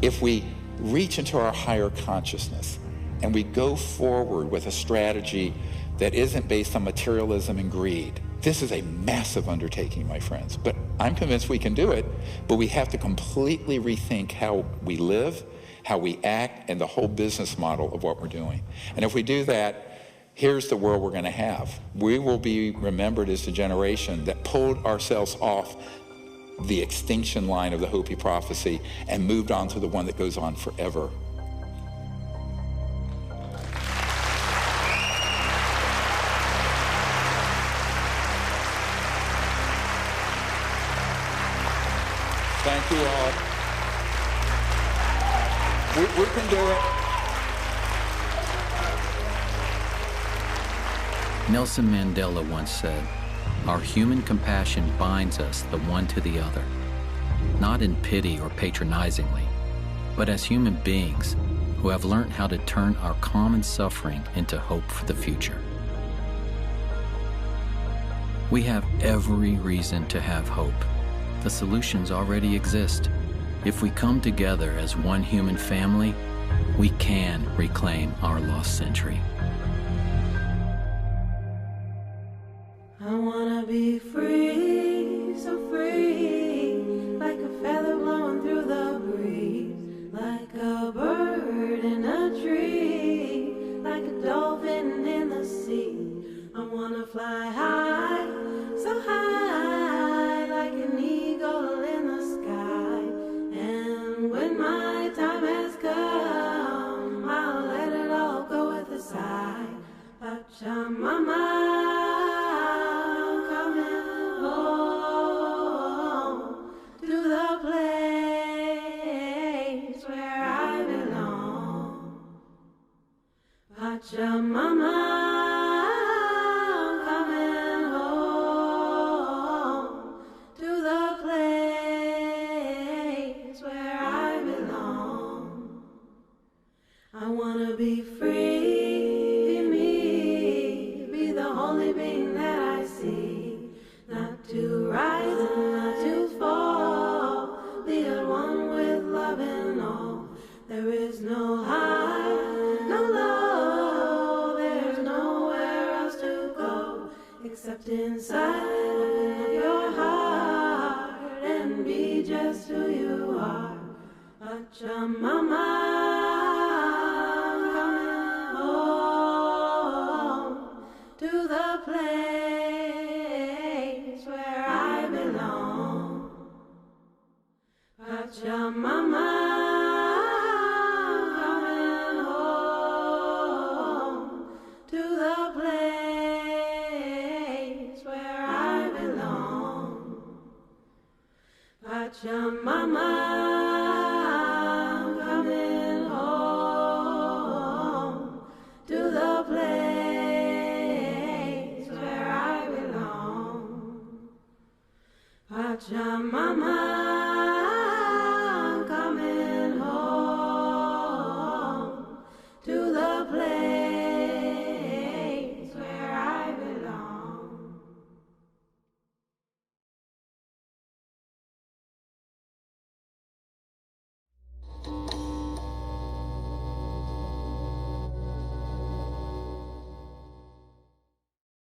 if we reach into our higher consciousness and we go forward with a strategy that isn't based on materialism and greed. This is a massive undertaking, my friends, but I'm convinced we can do it, but we have to completely rethink how we live, how we act, and the whole business model of what we're doing. And if we do that, here's the world we're going to have. We will be remembered as the generation that pulled ourselves off the extinction line of the Hopi prophecy and moved on to the one that goes on forever. Thank you all. We can do it. Nelson Mandela once said, "Our human compassion binds us the one to the other, not in pity or patronizingly, but as human beings who have learned how to turn our common suffering into hope for the future." We have every reason to have hope. The solutions already exist. If we come together as one human family, we can reclaim our lost century. I wanna be free, so free, like a feather blowing through the breeze, like a bird in a tree, like a dolphin in the sea. I wanna fly high, so high, like an eagle in the sky. And when my time has come, I'll let it all go with a sigh. Pachamama. Pachamama, coming home to the place where I belong. I wanna be free, be me, be the only being that I see, not to rise and not to fall, be at one with love and all. There is no high, no low, except inside of your heart and be just who you are. Pachamama, coming home to the place where I belong. Pachamama. Pachamama, coming home to the place where I belong. Pachamama.